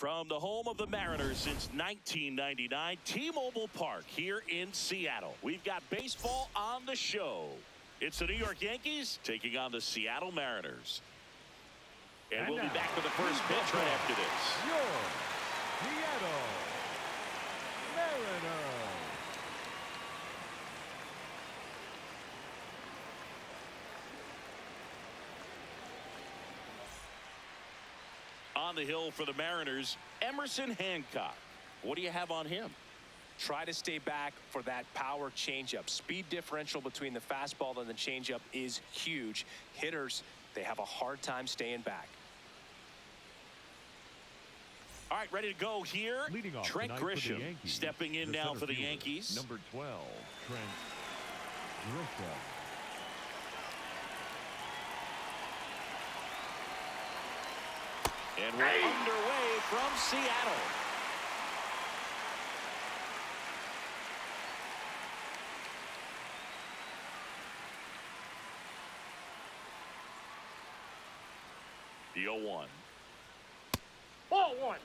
From the home of the Mariners since 1999, T-Mobile Park here in Seattle. We've got baseball on the show. It's the New York Yankees taking on the Seattle Mariners. And we'll be back with the first pitch right after this. Your Seattle Mariners. On the hill for the Mariners, Emerson Hancock. What do you have on him? Try to stay back for that power changeup. Speed differential between the fastball and the changeup is huge. Hitters, they have a hard time staying back. All right, ready to go here. Leading off Trent Grisham Yankees, stepping in now for the Yankees. Number 12, Trent Grisham. And we're underway from Seattle. The 0-1. Ball one.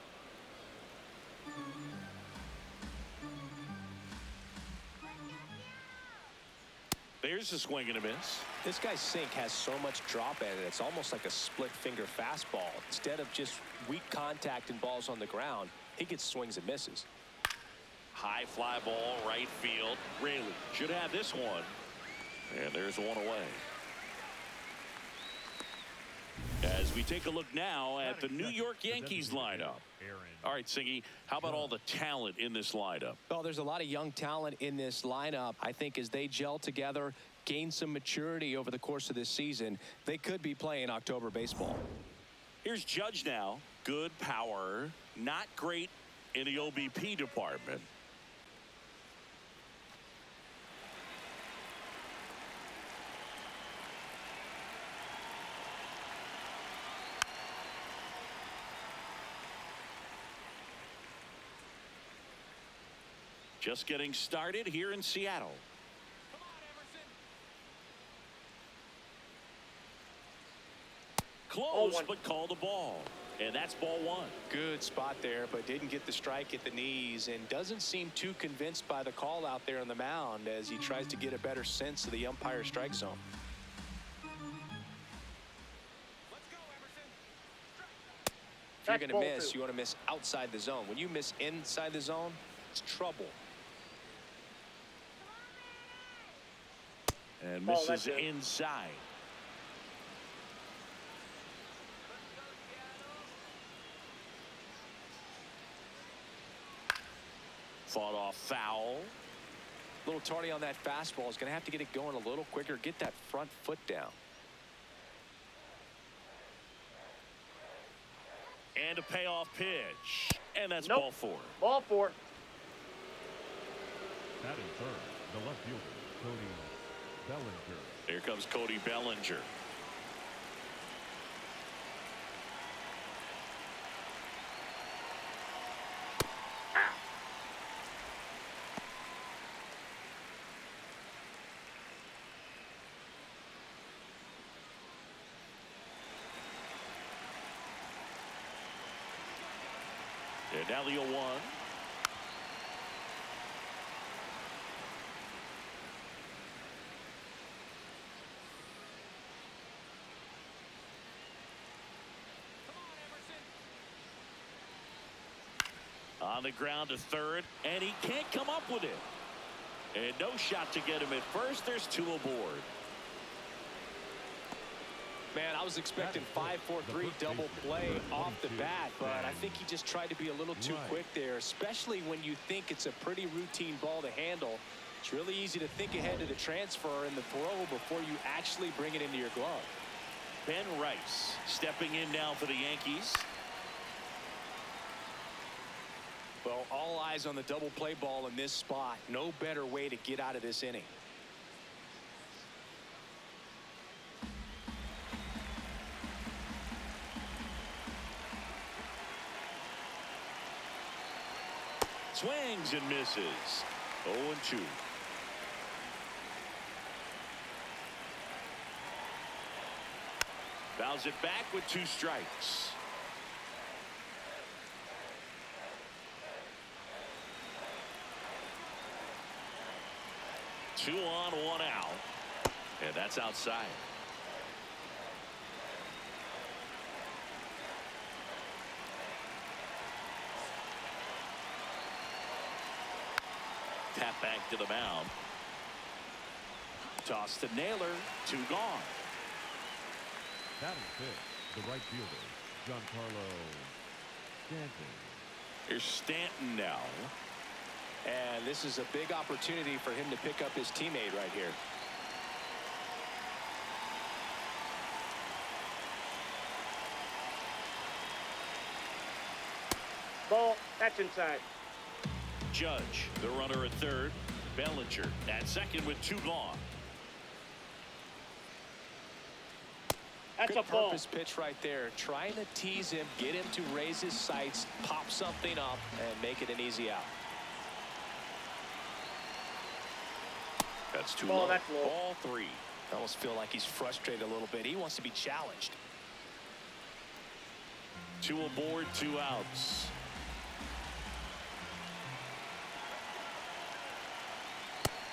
There's a swing and a miss. This guy's sink has so much drop at it. It's almost like a split finger fastball. Instead of just weak contact and balls on the ground, he gets swings and misses. High fly ball, right field. Really should have this one. And there's one away. As we take a look now at the New York Yankees lineup. All right, Siggy, how about all the talent in this lineup? Well, there's a lot of young talent in this lineup. I think as they gel together, gain some maturity over the course of this season, they could be playing October baseball. Here's Judge now. Good power, not great in the OBP department. Just getting started here in Seattle. Come on, Emerson. Close, but called the ball. And that's ball one. Good spot there, but didn't get the strike at the knees and doesn't seem too convinced by the call out there on the mound as he tries to get a better sense of the umpire's strike zone. Let's go, Emerson. If you're going to miss, you want to miss outside the zone. When you miss inside the zone, it's trouble. And misses inside. Fought off foul. A little tardy on that fastball. Is going to have to get it going a little quicker. Get that front foot down. And a payoff pitch. And that's ball four. Ball four. Batting third, the left fielder, Cody Bellinger. Here comes Cody Bellinger. And now the 0-1. On the ground to third, and he can't come up with it. And no shot to get him at first. There's two aboard. Man, I was expecting 5-4-3 double play off the bat, but I think he just tried to be a little too quick there, especially when you think it's a pretty routine ball to handle. It's really easy to think ahead to the transfer and the throw before you actually bring it into your glove. Ben Rice stepping in now for the Yankees. Well, all eyes on the double play ball in this spot. No better way to get out of this inning. Swings and misses. 0-2. Fouls it back with two strikes. 2 on, 1 out. And that's outside. Tap back to the mound. Toss to Naylor. 2 gone. Batting fifth, the right fielder, Giancarlo Stanton. Here's Stanton now. And this is a big opportunity for him to pick up his teammate right here. Ball. That's inside. Judge, the runner at third. Bellinger at second with 2 gone. That's Good a ball. purpose pitch right there. Trying to tease him, get him to raise his sights, pop something up, and make it an easy out. That's too Ball, low. that's low. Ball 3. I almost feel like he's frustrated a little bit. He wants to be challenged. 2 aboard, 2 outs.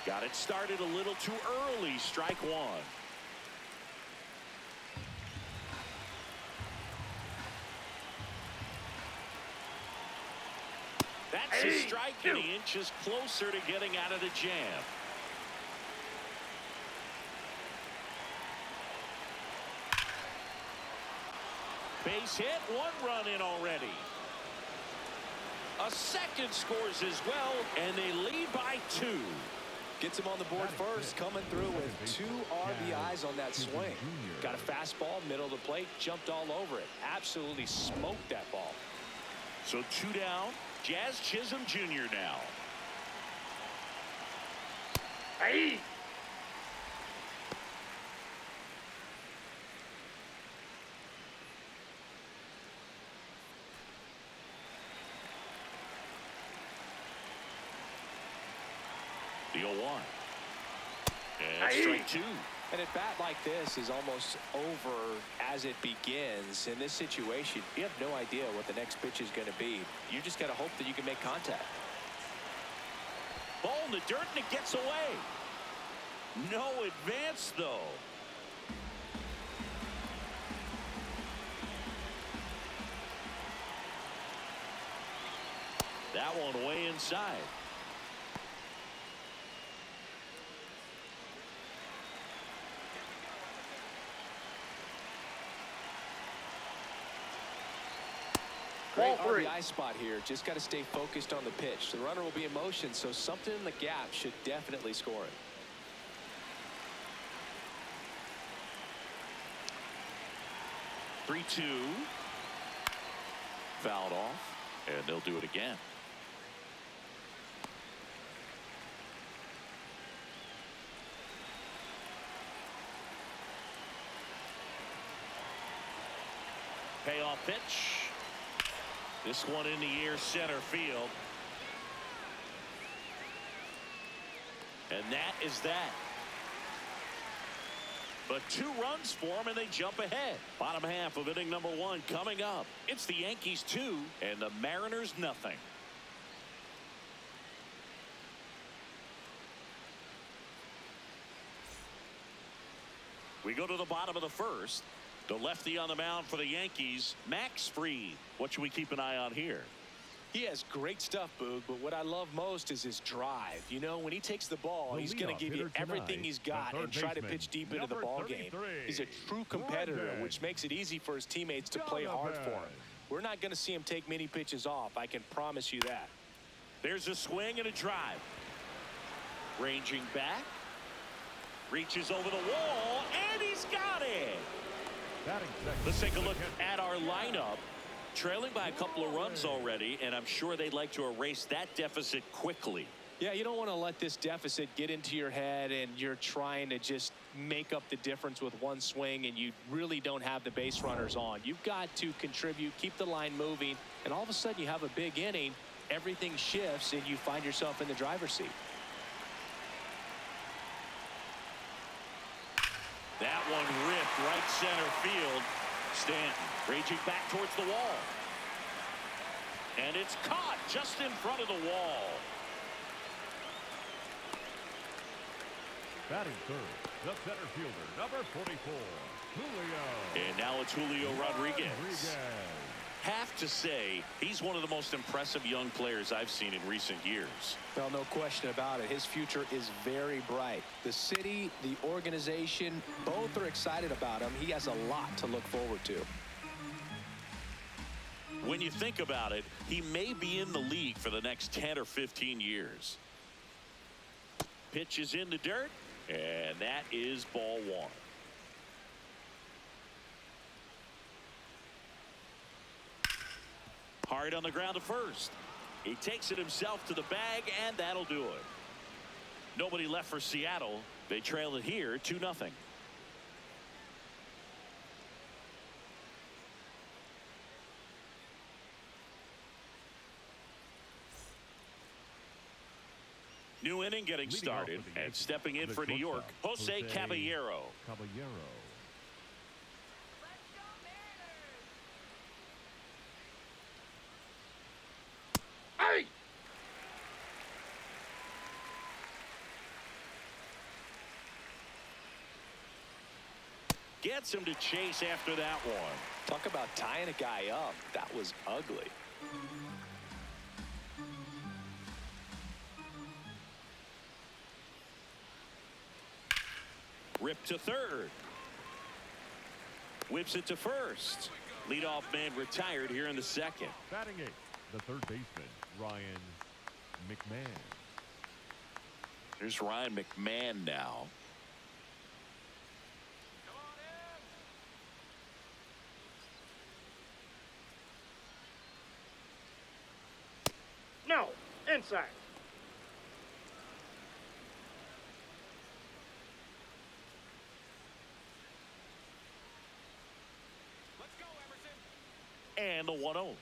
Got it started a little too early. Strike 1. That's a strike, and he inches closer to getting out of the jam. Base hit, 1 run in already. A second scores as well, and they lead by 2. Gets him on the board first, coming through with 2 RBIs on that swing. Got a fastball, middle of the plate, jumped all over it. Absolutely smoked that ball. So 2 down. Jazz Chisholm Jr. now. Hey. The 0-1. And strike 2. And at bat like this is almost over as it begins. In this situation, you have no idea what the next pitch is going to be. You just got to hope that you can make contact. Ball in the dirt, and it gets away. No advance, though. That one way inside. Great Ball 3. RBI spot here. Just got to stay focused on the pitch. The runner will be in motion, so something in the gap should definitely score it. Three, 2. Fouled off, and they'll do it again. Payoff pitch. This one in the air, center field. And that is that. But 2 runs for them, and they jump ahead. Bottom half of inning number 1 coming up. It's the Yankees 2 and the Mariners nothing. We go to the bottom of the first. The lefty on the mound for the Yankees, Max Fried. What should we keep an eye on here? He has great stuff, Boog, but what I love most is his drive. You know, when he takes the ball, he's going to give you everything he's got and try to pitch deep into the ball game. He's a true competitor, which makes it easy for his teammates to play hard for him. We're not going to see him take many pitches off. I can promise you that. There's a swing and a drive. Ranging back. Reaches over the wall, and he's got it. Let's take a look at our lineup. Trailing by a couple of runs already, and I'm sure they'd like to erase that deficit quickly. Yeah, you don't want to let this deficit get into your head and you're trying to just make up the difference with one swing and you really don't have the base runners on. You've got to contribute, keep the line moving, and all of a sudden you have a big inning, everything shifts, and you find yourself in the driver's seat. That one ripped right center field. Stanton raging back towards the wall. And it's caught just in front of the wall. Batting third, the center fielder, number 44, Julio. And now it's Julio Rodriguez. Have to say, he's one of the most impressive young players I've seen in recent years. Well, no question about it. His future is very bright. The city, the organization, both are excited about him. He has a lot to look forward to. When you think about it, he may be in the league for the next 10 or 15 years. Pitch is in the dirt, and that is ball one. Hard on the ground to first. He takes it himself to the bag, and that'll do it. Nobody left for Seattle. They trail it here 2-0. New inning getting started, and stepping in for New York, Jose Caballero. Hey! Gets him to chase after that one. Talk about tying a guy up. That was ugly. Ripped to third. Whips it to first. Leadoff man retired here in the second. Batting eighth, the third baseman, Ryan McMahon. Here's Ryan McMahon now. No, inside. And the 1-0.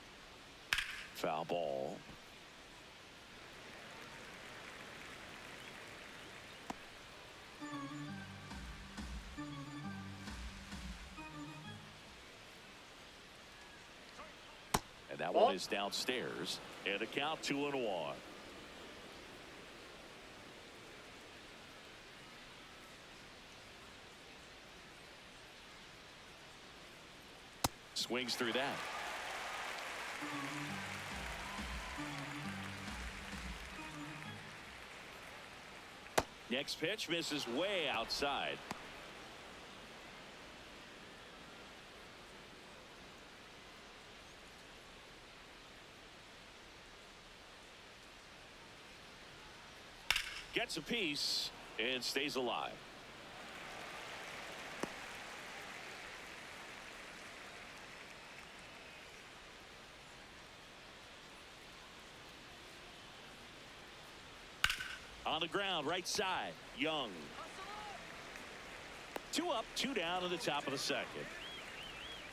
Foul ball. And that one is downstairs. And a count 2-1. Swings through that. Next pitch misses way outside. Gets a piece and stays alive. On the ground, right side, Young. 2 up, 2 down in the top of the second.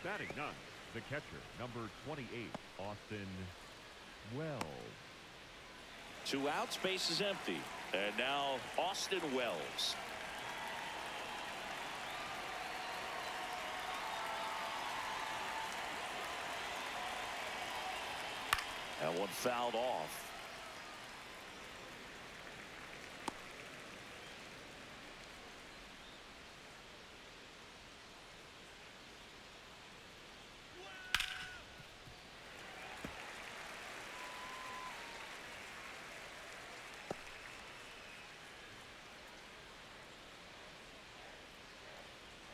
Batting ninth, the catcher, number 28, Austin Wells. 2 outs, base is empty. And now Austin Wells. That one fouled off.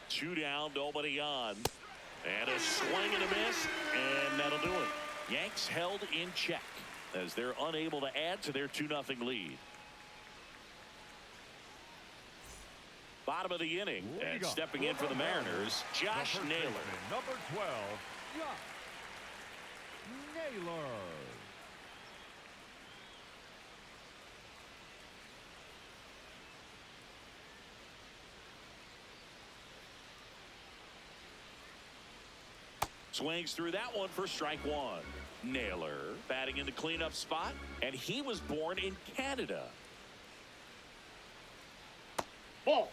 Two down, nobody on. And a swing and a miss, and that'll do it. Yanks held in check as they're unable to add to their 2-0 lead. Bottom of the inning, and stepping in for the Mariners, Josh Naylor. Number 12, Josh Naylor. Swings through that one for strike one. Naylor batting in the cleanup spot, and he was born in Canada. Ball.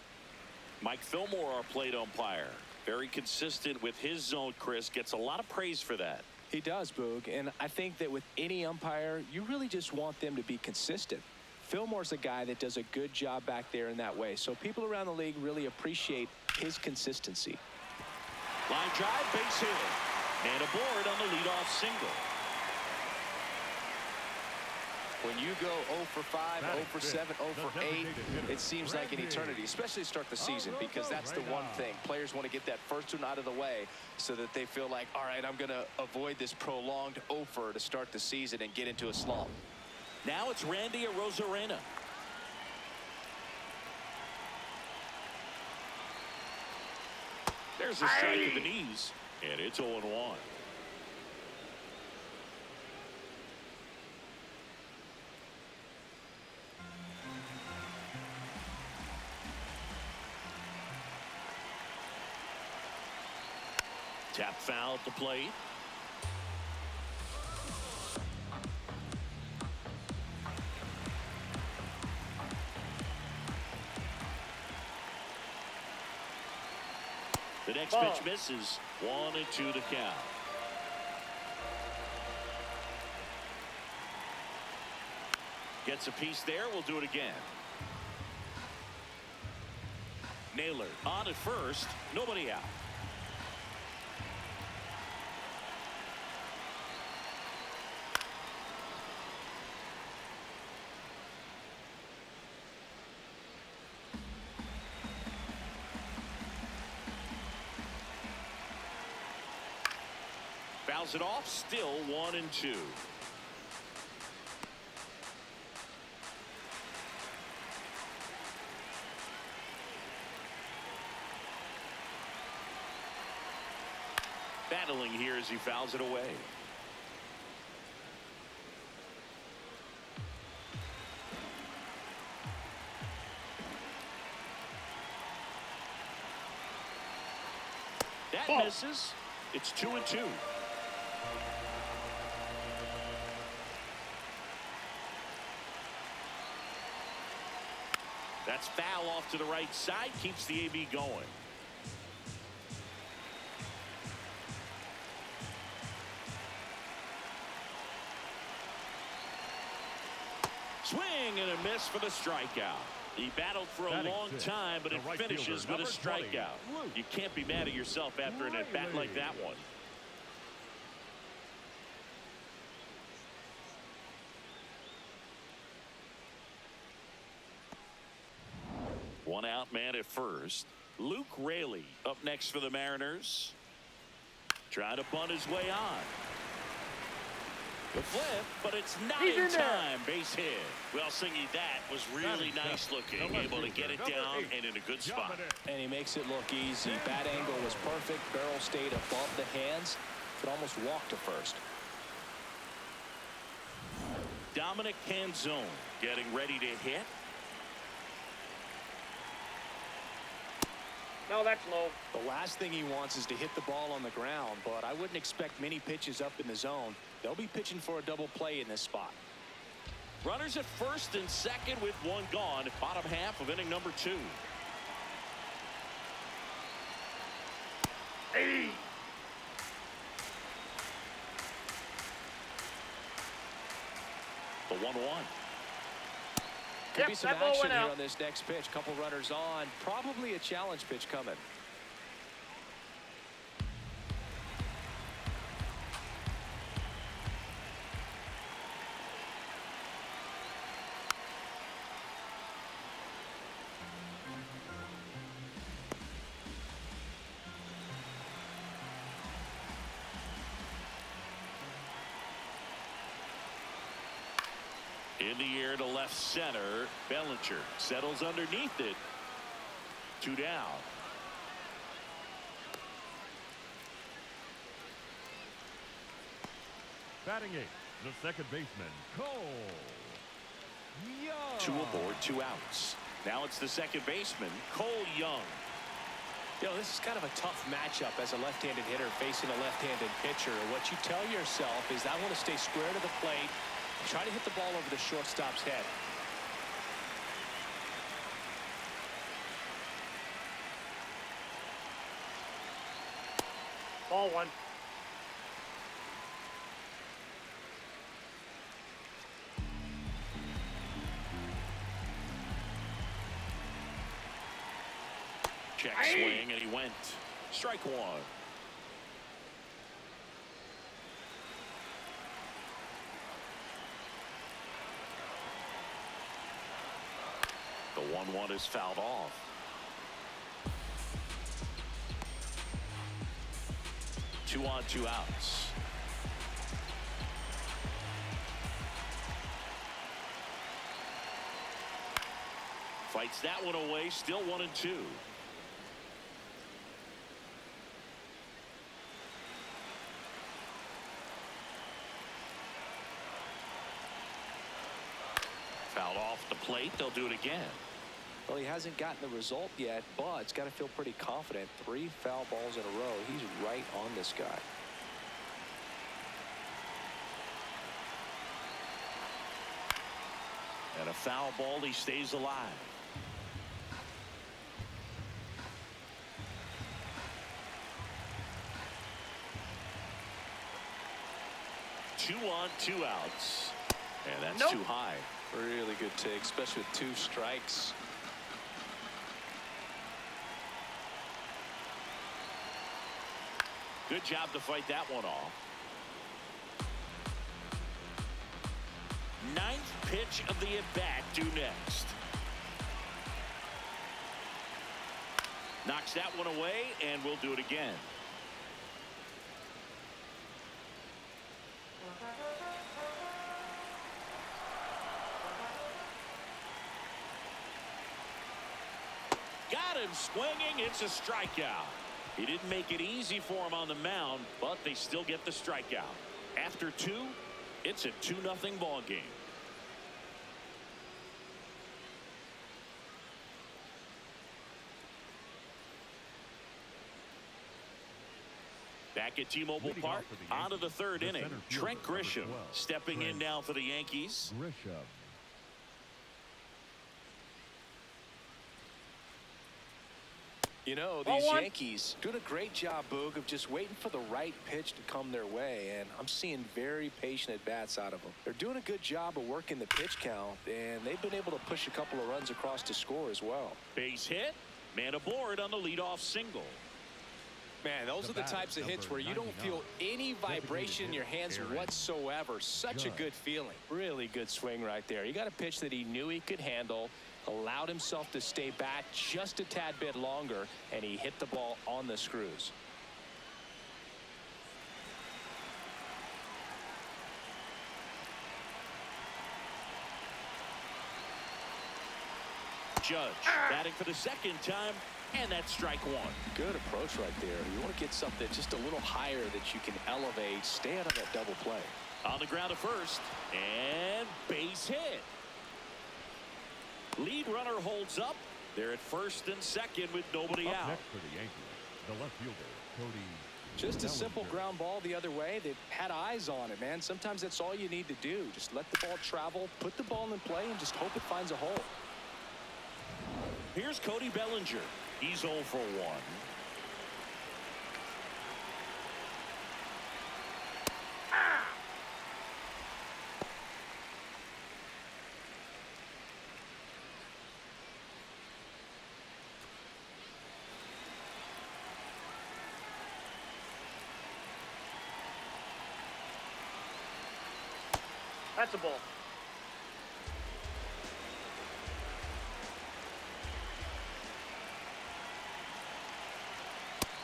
Mike Fillmore, our plate umpire. Very consistent with his zone, Chris. Gets a lot of praise for that. He does, Boog, and I think that with any umpire, you really just want them to be consistent. Fillmore's a guy that does a good job back there in that way. So people around the league really appreciate his consistency. Line drive, base hit. And aboard on the leadoff single. When you go 0 for 5, 0 for 7, 0 for 8, it seems like an eternity, especially to start the season, because that's the one thing. Players want to get that first one out of the way so that they feel like, all right, I'm going to avoid this prolonged 0 for to start the season and get into a slump. Now it's Randy Arozarena. There's a strike to the knees, and it's 0-1. Tap foul at the plate. The next pitch misses. 1-2 to count. Gets a piece there. We'll do it again. Naylor on at first. Nobody out. Fouls it off. Still 1-2. Battling here as he fouls it away. That misses. It's 2-2. That's foul off to the right side. Keeps the AB going. Swing and a miss for the strikeout. He battled for a long time, but it finishes with a strikeout. You can't be mad at yourself after an at-bat like that one. One out man at first. Luke Raley up next for the Mariners. Trying to bunt his way on. The flip, but it's not in time. Base hit. Well, Singy, that was really nice looking. Able to get it down and in a good spot. And he makes it look easy. Bat angle was perfect. Barrel stayed above the hands. Could almost walk to first. Dominic Canzone getting ready to hit. No, that's low. The last thing he wants is to hit the ball on the ground, but I wouldn't expect many pitches up in the zone. They'll be pitching for a double play in this spot. Runners at first and second with one gone. Bottom half of inning number 2. Hey. The 1-1. Could be some action here on this next pitch. Couple runners on. Probably a challenge pitch coming. In the air to left center. Bellinger settles underneath it. 2 down. Batting 8, the second baseman, Cole Young. 2 aboard, 2 outs. Now it's the second baseman, Cole Young. You know, this is kind of a tough matchup as a left-handed hitter facing a left-handed pitcher. What you tell yourself is, I want to stay square to the plate. Try to hit the ball over the shortstop's head. Ball 1. Check swing, and he went. Strike one. The 1-1 is fouled off. Two on, two outs. Fights that one away. Still 1-2. Fouled off the plate. They'll do it again. Well, he hasn't gotten the result yet, but he's got to feel pretty confident. 3 foul balls in a row. He's right on this guy. And a foul ball. He stays alive. Two on, two outs. And that's too high. Really good take, especially with 2 strikes. Good job to fight that one off. 9th pitch of the at-bat due next. Knocks that one away, and we'll do it again. Got him swinging. It's a strikeout. He didn't make it easy for him on the mound, but they still get the strikeout. After 2, it's a 2-0 ball game. Back at T-Mobile Park, on to the 3rd inning. Trent Grisham stepping in now for the Yankees. Grisham. You know, these Yankees doing a great job, Boog, of just waiting for the right pitch to come their way, and I'm seeing very patient at-bats out of them. They're doing a good job of working the pitch count, and they've been able to push a couple of runs across to score as well. Base hit, man aboard on the leadoff single. Man, those are the types of hits where you don't feel any vibration in your hands whatsoever. Such a good feeling. Really good swing right there. You got a pitch that he knew he could handle, allowed himself to stay back just a tad bit longer, and he hit the ball on the screws. Judge batting for the 2nd time, and that's strike 1. Good approach right there. You want to get something just a little higher that you can elevate. Stay out of that double play. On the ground at first, and base hit. Lead runner holds up. They're at 1st and 2nd with nobody out. Next for the Yankees, the left fielder, Cody. Just a simple ground ball the other way. They've had eyes on it, man. Sometimes that's all you need to do. Just let the ball travel, put the ball in play, and just hope it finds a hole. Here's Cody Bellinger. He's 0 for 1. That's a ball.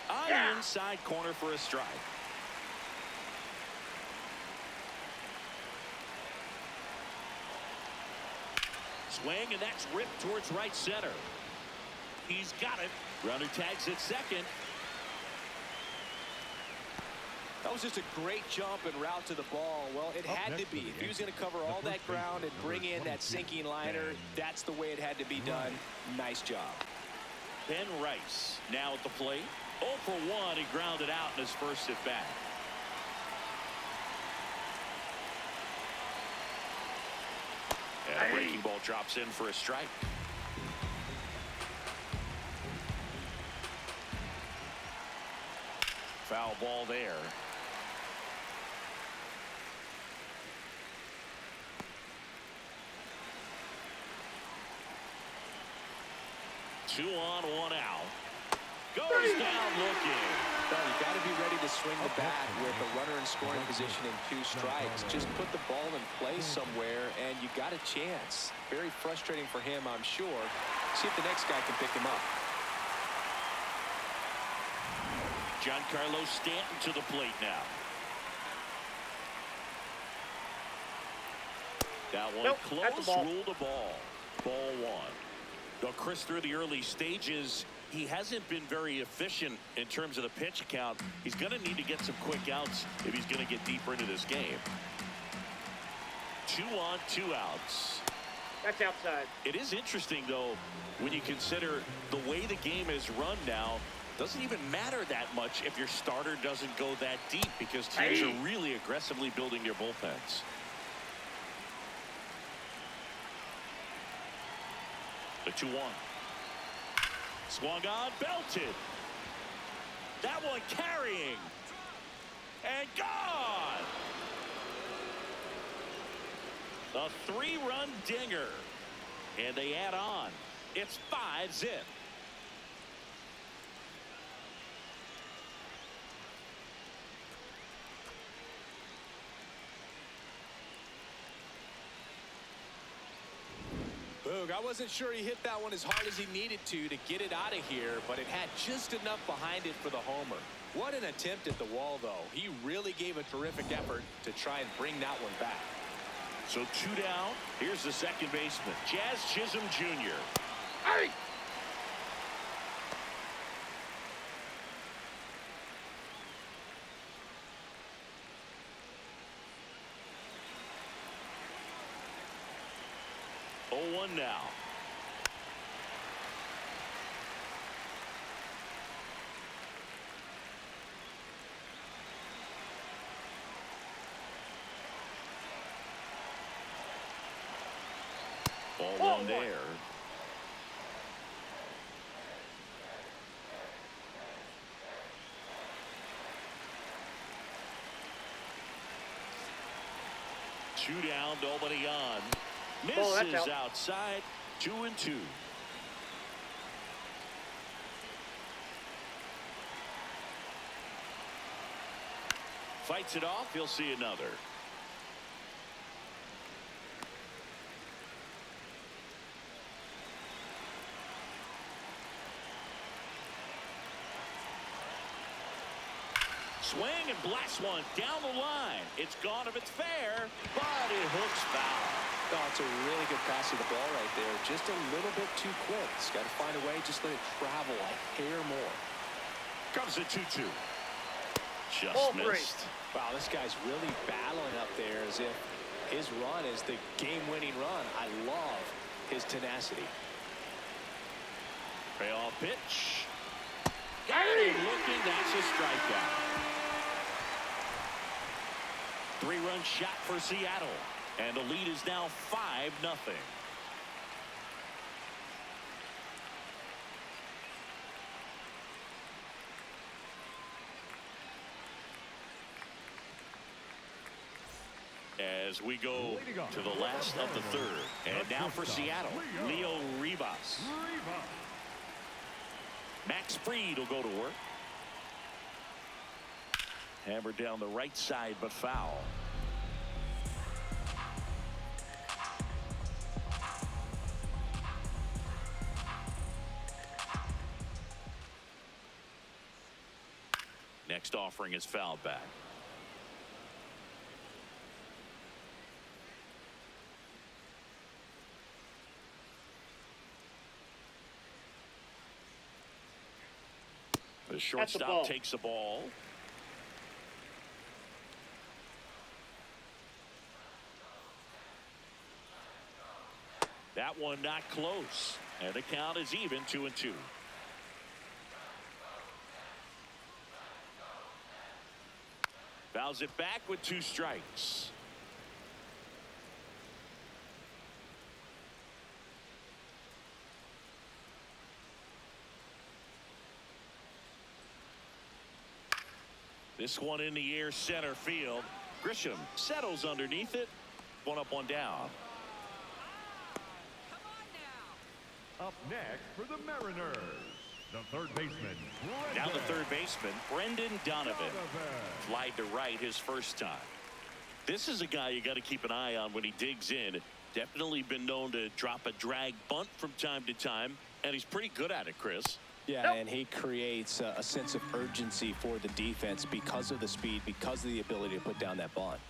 On the inside corner for a strike. Swing, and that's ripped towards right center. He's got it. Runner tags at 2nd. That was just a great jump and route to the ball. Well, it had to be. If he was going to cover all that ground and bring in that sinking liner, that's the way it had to be done. Nice job. Ben Rice now at the plate. 0 for 1. He grounded out in his first at bat. And a breaking ball drops in for a strike. Foul ball there. Two on, one out. Goes down looking. Well, you got to be ready to swing the bat with a runner in scoring position and 2 strikes. Just put the ball in play somewhere, and you got a chance. Very frustrating for him, I'm sure. See if the next guy can pick him up. Giancarlo Stanton to the plate now. That one Nope, close. that's a ball. Ruled a ball. Ball 1. Though Chris, through the early stages, he hasn't been very efficient in terms of the pitch count. He's going to need to get some quick outs if he's going to get deeper into this game. 2 on, 2 outs. That's outside. It is interesting, though, when you consider the way the game is run now. Doesn't even matter that much if your starter doesn't go that deep, because teams are really aggressively building their bullpens. The 2-1. Swung on, belted. That one carrying. And gone. A 3-run dinger. And they add on. It's 5-zip. Boog, I wasn't sure he hit that one as hard as he needed to get it out of here, but it had just enough behind it for the homer. What an attempt at the wall, though. He really gave a terrific effort to try and bring that one back. So 2 down. Here's the second baseman, Jazz Chisholm Jr. Hey! Oh, 1 now. Ball 1 there. Two down, nobody on. Misses out. outside. 2-2. Fights it off. He'll see another. Swing and blast one down the line. It's gone if it's fair, but it hooks foul. Oh, it's a really good pass of the ball right there. Just a little bit too quick. He's got to find a way, just let it travel a hair more. Comes a 2-2. Just Ball 3. missed. Wow, this guy's really battling up there as if his run is the game-winning run. I love his tenacity. Payoff pitch. Got him looking. That's a strikeout. 3-run shot for Seattle. And the lead is now 5-0. As we go to the last of the third. And now for Seattle, Leo Rivas. Max Fried will go to work. Hammered down the right side, but foul. Next offering is fouled back. The shortstop takes the ball. That one not close. And the count is even, 2-2. Fouls it back with 2 strikes. This one in the air, center field. Grisham settles underneath it. 1 up, 1 down. Up next for the Mariners, The third baseman, Now the Brendan third baseman, Brendan Donovan. Flied to right his first time. This is a guy you got to keep an eye on when he digs in. Definitely been known to drop a drag bunt from time to time, and he's pretty good at it, Chris. Yeah, and he creates a sense of urgency for the defense because of the speed, because of the ability to put down that bunt.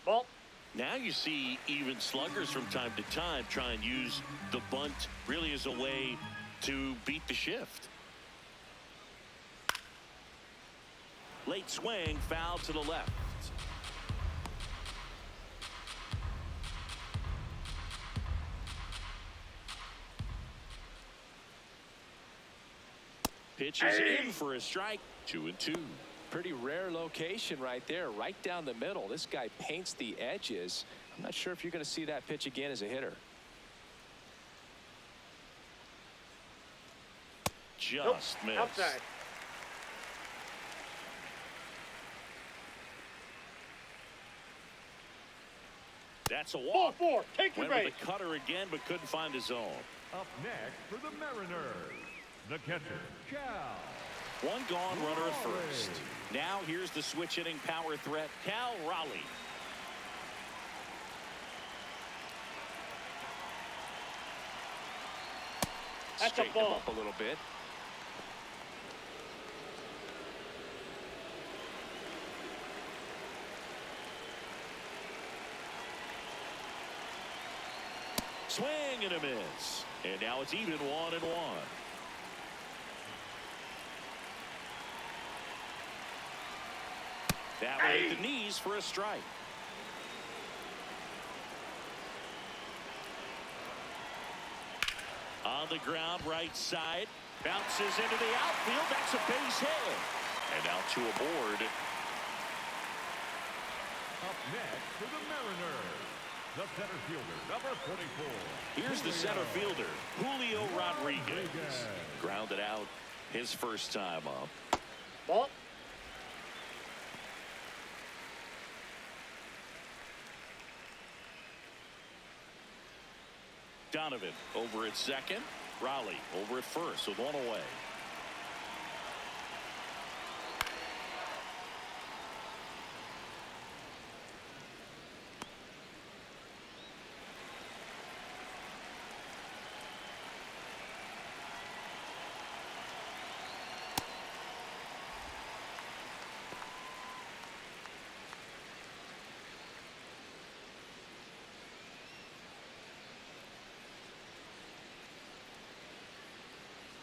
Ball. Now you see even sluggers from time to time try and use the bunt really as a way to beat the shift. Late swing, foul to the left. Pitch is in for a strike. 2-2. Pretty rare location right there, right down the middle. This guy paints the edges. I'm not sure if you're going to see that pitch again as a hitter. Just missed. Outside. That's a Ball walk. 4. Take your Went base. with the cutter again, but couldn't find his zone. Up next for the Mariners, the catcher, Cal. One gone, runner at Raleigh. first. Now here's the switch hitting power threat, Cal Raleigh. That's a Straighten him ball. up a little bit. Swing and a miss. And now it's even 1-1. That way at the knees for a strike. On the ground, right side. Bounces into the outfield. That's a base hit. And now two aboard. Up next for the Mariners, the center fielder, number 44. Here's the center fielder, Julio Rodriguez. Rodriguez. Grounded out his first time up. Ball. Donovan over at second. Raleigh over at first with one away.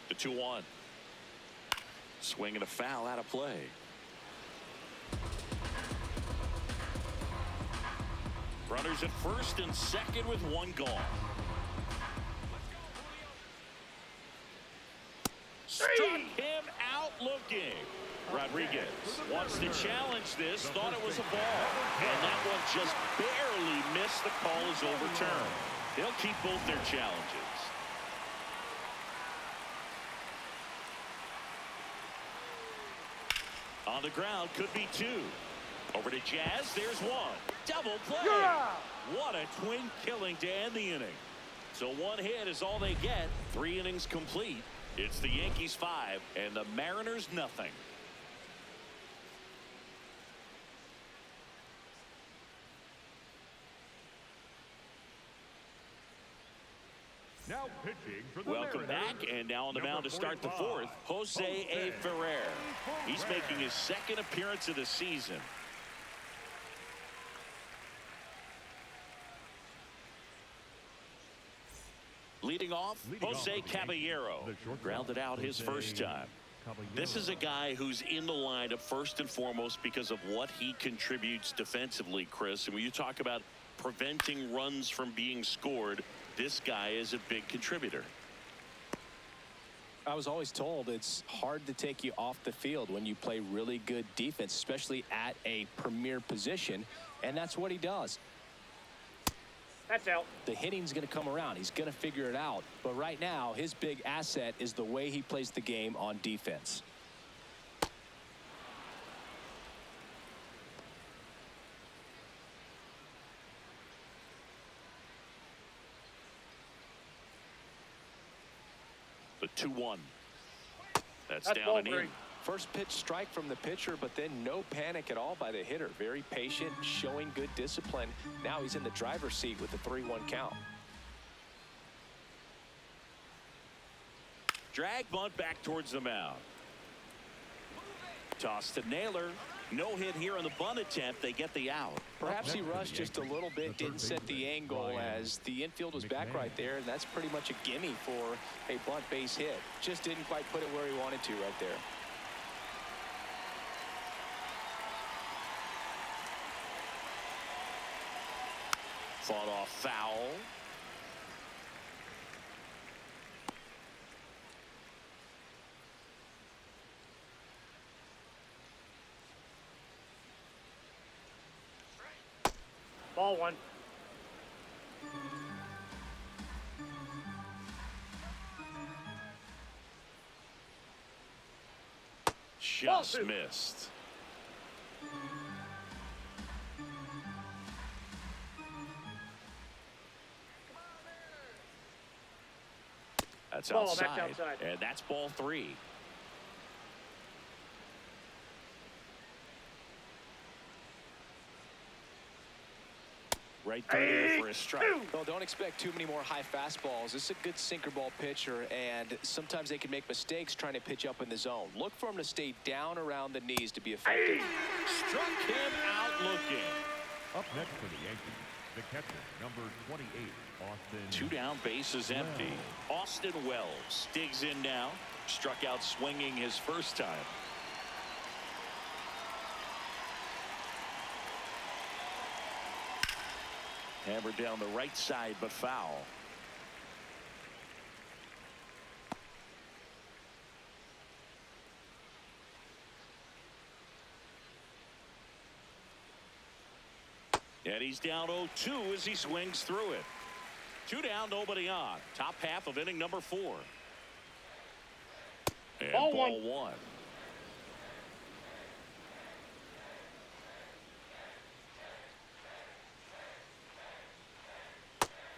The 2-1. Swing and a foul out of play. Runners at first and second with one gone. Struck him out looking. Rodriguez wants to challenge this, thought it was a ball. And that one just barely missed. The call is overturned. They'll keep both their challenges. On the ground, could be two. Over to Jazz, there's one. Double play. What a twin killing to end the inning. So one hit is all they get. 3 innings complete. It's the Yankees 5 and the Mariners nothing. Now pitching for the Welcome Mariners, back, and now on the number mound to start the 45, fourth, Jose A. Ferrer. He's making his second appearance of the season. Leading off, Jose Caballero. Grounded out his first time. This is a guy who's in the lineup first and foremost because of what he contributes defensively, Chris. And when you talk about preventing runs from being scored, this guy is a big contributor. I was always told it's hard to take you off the field when you play really good defense, especially at a premier position, and that's what he does. That's out. The hitting's going to come around. He's going to figure it out. But right now, his big asset is the way he plays the game on defense. 2-1. That's That's down ball and in. 3. First pitch strike from the pitcher, but then no panic at all by the hitter. Very patient, showing good discipline. Now he's in the driver's seat with the 3-1 count. Drag bunt back towards the mound. Toss to Naylor. No hit here on the bunt attempt. They get the out. Perhaps he rushed just a little bit, didn't set the angle as the infield was back right there, and that's pretty much a gimme for a bunt base hit. Just didn't quite put it where he wanted to right there. Fought off foul. Ball 1. Just Ball 2. missed. That's Ball, that's outside. outside. And that's ball 3. Right through there for a strike. Well, don't expect too many more high fastballs. This is a good sinker ball pitcher, and sometimes they can make mistakes trying to pitch up in the zone. Look for him to stay down around the knees to be effective. Struck him out looking. Up next for the Yankees, the catcher, number 28, Austin. 2 down, base is empty. Austin Wells digs in now. Struck out swinging his first time. Hammered down the right side, but foul. And he's down 0-2 as he swings through it. 2 down, nobody on. Top half of inning number 4. And Ball ball 1. 1.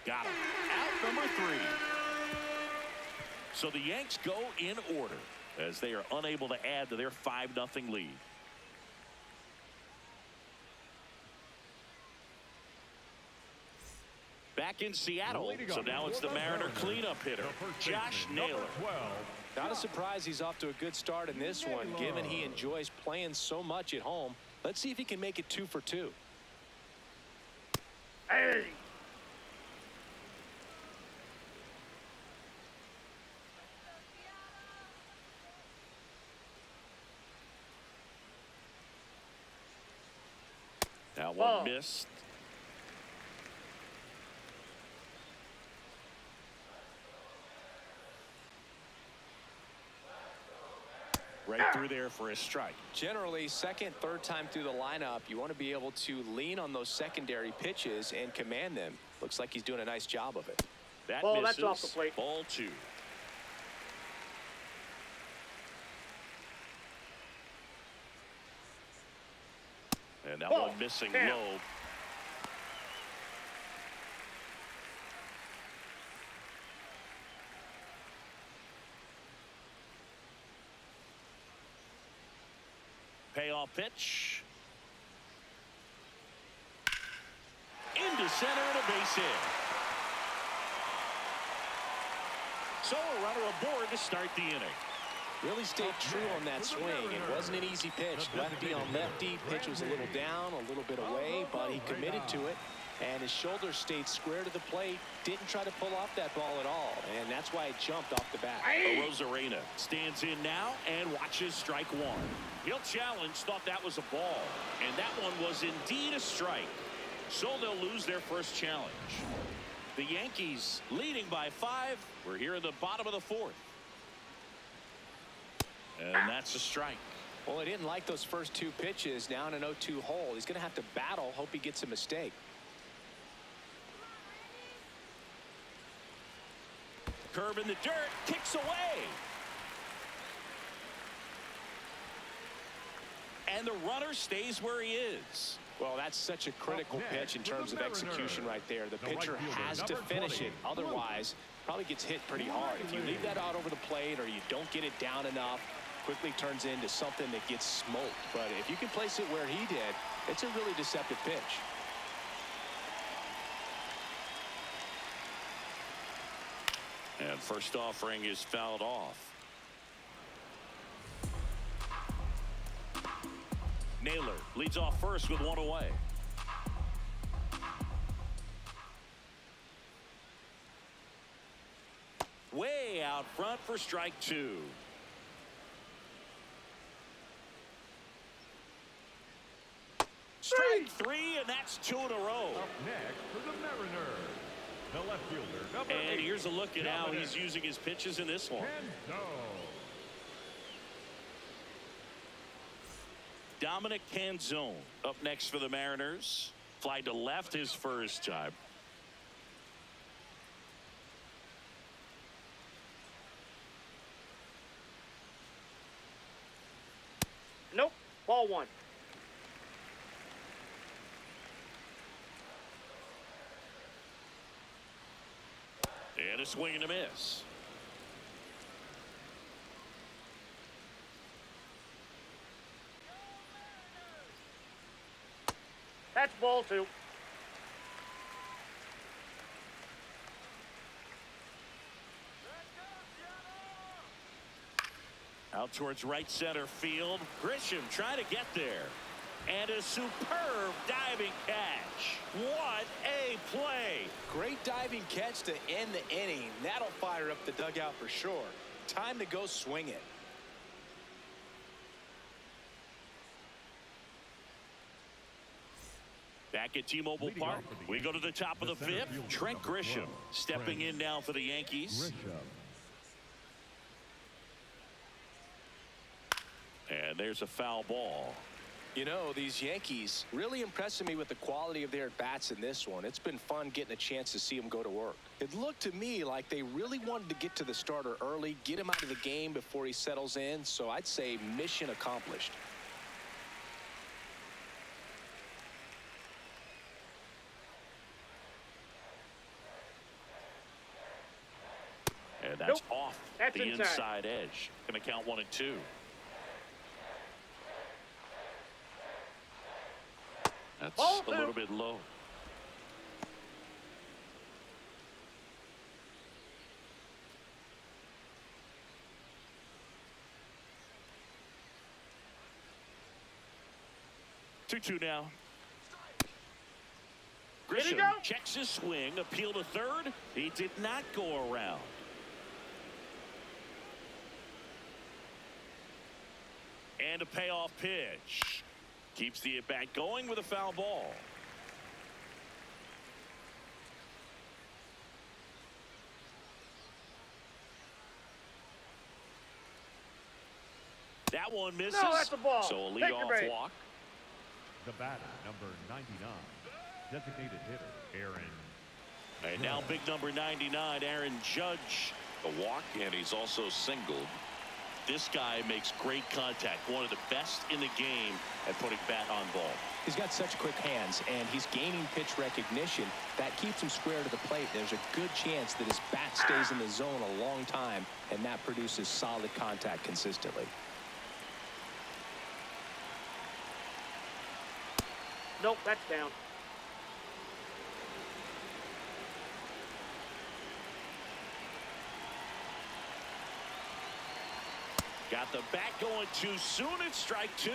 Got him. Out number 3. So the Yanks go in order as they are unable to add to their 5-0 lead. Back in Seattle, so now it's the Mariner cleanup hitter, Josh Naylor. Not a surprise he's off to a good start in this one, given he enjoys playing so much at home. Let's see if he can make it 2 for 2. Hey. That one Ball. missed. Right through there for a strike. Generally, second, third time through the lineup, you want to be able to lean on those secondary pitches and command them. Looks like he's doing a nice job of it. That Ball, misses. that's off the plate. Ball 2. And that Ball. one missing Damn. low. Payoff pitch. Into center and a base hit. So a runner aboard to start the inning. Really stayed true on that swing. It wasn't an easy pitch. Lefty on lefty. Pitch was a little down, a little bit away, but he committed to it. And his shoulder stayed square to the plate. Didn't try to pull off that ball at all. And that's why it jumped off the bat. Rosarena stands in now and watches strike 1. He'll challenge, thought that was a ball. And that one was indeed a strike. So they'll lose their first challenge. The Yankees leading by 5. We're here in the bottom of the 4th. And that's a strike. Well, he didn't like those first 2 pitches. Now in an 0-2 hole. He's going to have to battle. Hope he gets a mistake. Curve in the dirt. Kicks away. And the runner stays where he is. Well, that's such a critical pitch in terms of execution right there. The pitcher has to finish it. Otherwise, probably gets hit pretty hard. If you leave that out over the plate or you don't get it down enough, quickly turns into something that gets smoked. But if you can place it where he did, it's a really deceptive pitch. And first offering is fouled off. Naylor leads off first with one away. Way out front for strike two. Strike three, and that's two in a row. Up next for the Mariners, the left fielder, number 8. And here's a look at how he's using his pitches in this one. Dominic Canzone up next for the Mariners. Fly to left his first time. Nope. Ball one. And a swing and a miss. That's ball two. Out towards right center field. Grisham trying to get there. And a superb diving catch. What a play. Great diving catch to end the inning. That'll fire up the dugout for sure. Time to go swing it. Back at T-Mobile Park, we go to the top of the fifth. Trent Grisham stepping in now for the Yankees. And there's a foul ball. You know, these Yankees really impressing me with the quality of their at-bats in this one. It's been fun getting a chance to see them go to work. It looked to me like they really wanted to get to the starter early, get him out of the game before he settles in. So I'd say mission accomplished. And that's off That's the inside. inside edge. Going to count 1 and 2. That's Ball a little bit low. Two now. Did he Grisham go? checks his swing, appeal to third. He did not go around. And a payoff pitch. Keeps the at-bat going with a foul ball. That one misses. No, that's a ball. So a Take your leadoff break. walk. The batter, number 99, designated hitter, Aaron. And now big number 99, Aaron Judge. A walk, and he's also singled. This guy makes great contact. One of the best in the game at putting bat on ball. He's got such quick hands, and he's gaining pitch recognition. That keeps him square to the plate. There's a good chance that his bat stays in the zone a long time, and that produces solid contact consistently. Nope, that's down. Got the bat going too soon. It's strike two.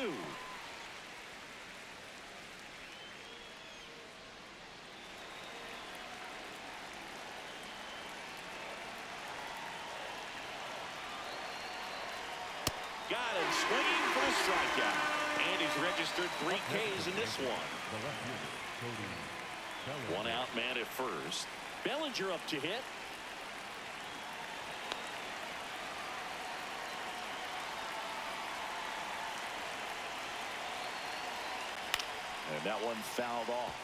Got him swinging for a strikeout. And he's registered 3 Ks in this one. The left fielder, Cody. One out man at first. Bellinger up to hit. And that one fouled off.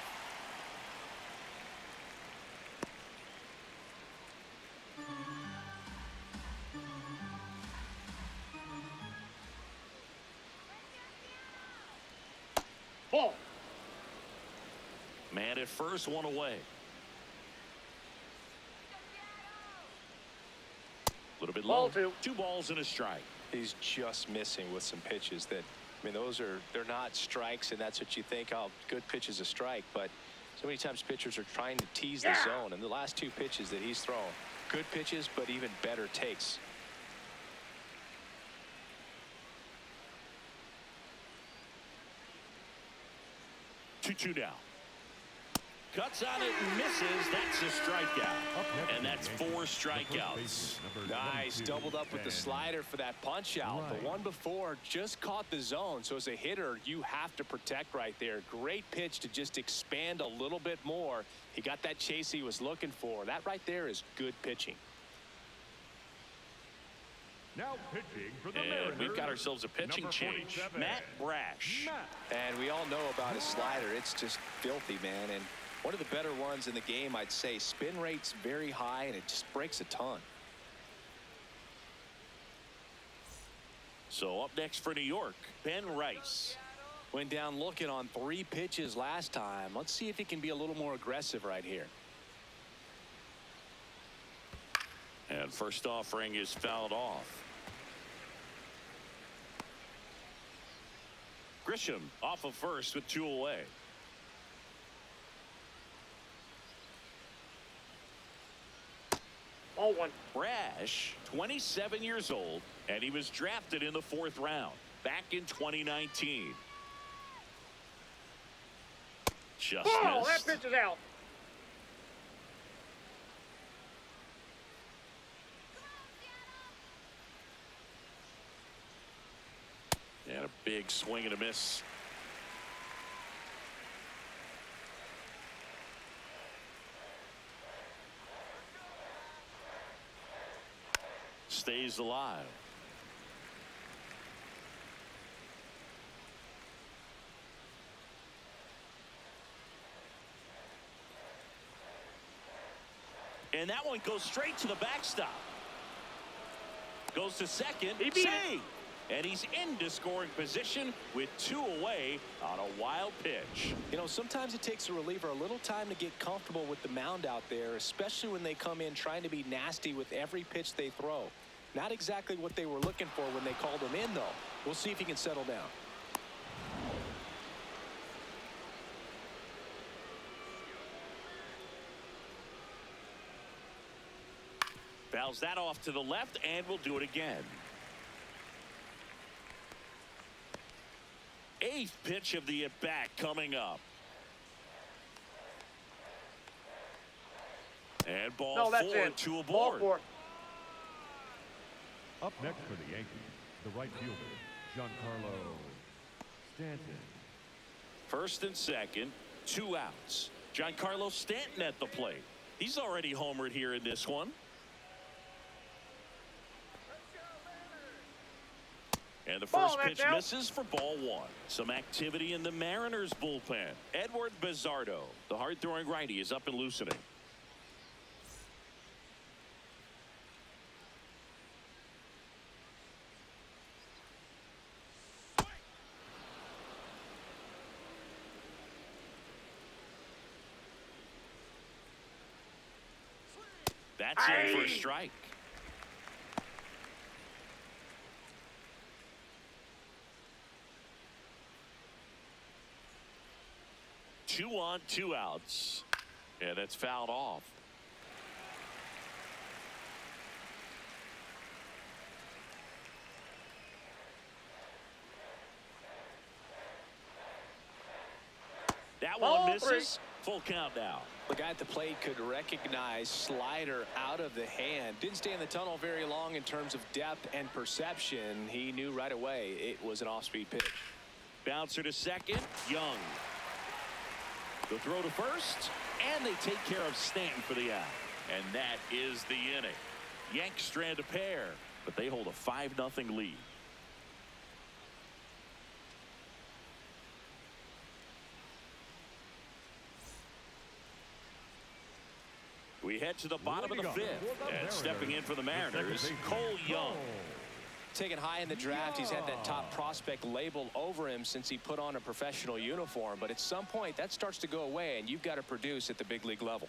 Ball. And at first, one away. A little bit low. Ball two. 2 balls and a strike. He's just missing with some pitches that, I mean, they're not strikes, and that's what you think, oh, good pitch is a strike. But so many times pitchers are trying to tease the zone, and the last 2 pitches that he's thrown, good pitches, but even better takes. 2-2 now. Cuts on it and misses. That's a strikeout. And that's 4 strikeouts. Nice. Doubled up with the slider for that punch out. The one before just caught the zone. So as a hitter, you have to protect right there. Great pitch to just expand a little bit more. He got that chase he was looking for. That right there is good pitching. Now pitching for the And Mariners, we've got ourselves a pitching change. Matt Brash. And we all know about his slider. It's just filthy, man. And one of the better ones in the game, I'd say. Spin rate's very high, and it just breaks a ton. So up next for New York, Ben Rice. Went down looking on 3 pitches last time. Let's see if he can be a little more aggressive right here. And first offering is fouled off. Grisham off of first with 2 away. Ball 1. Brash, 27 years old, and he was drafted in the 4th round back in 2019. Just Ball! missed. That pitch is out. And a big swing and a miss. Stays alive. And that one goes straight to the backstop. Goes to second. He beat it. Save. And he's into scoring position with 2 away on a wild pitch. You know, sometimes it takes a reliever a little time to get comfortable with the mound out there, especially when they come in trying to be nasty with every pitch they throw. Not exactly what they were looking for when they called him in, though. We'll see if he can settle down. Fouls that off to the left, and we'll do it again. 8th pitch of the at-bat coming up. And ball No, that's 4, it. 2 aboard. Ball 4. Up next for the Yankees, the right fielder, Giancarlo Stanton. First and second, 2 outs. Giancarlo Stanton at the plate. He's already homered here in this one. And the first pitch misses for ball 1. Some activity in the Mariners bullpen. Edward Bizzardo, the hard-throwing righty, is up and loosening. That's in for a strike. Two on, 2 outs. And it's fouled off. That Ball one misses. 3. Full count now. The guy at the plate could recognize slider out of the hand. Didn't stay in the tunnel very long in terms of depth and perception. He knew right away it was an off-speed pitch. Bouncer to second. Young. The throw to first, and they take care of Stanton for the out. And that is the inning. Yanks strand a pair, but they hold a 5-0 lead. We head to the bottom of the 5th, and stepping in for the Mariners, Cole Young. Taken high in the draft, he's had that top prospect label over him since he put on a professional uniform. But at some point, that starts to go away, and you've got to produce at the big league level.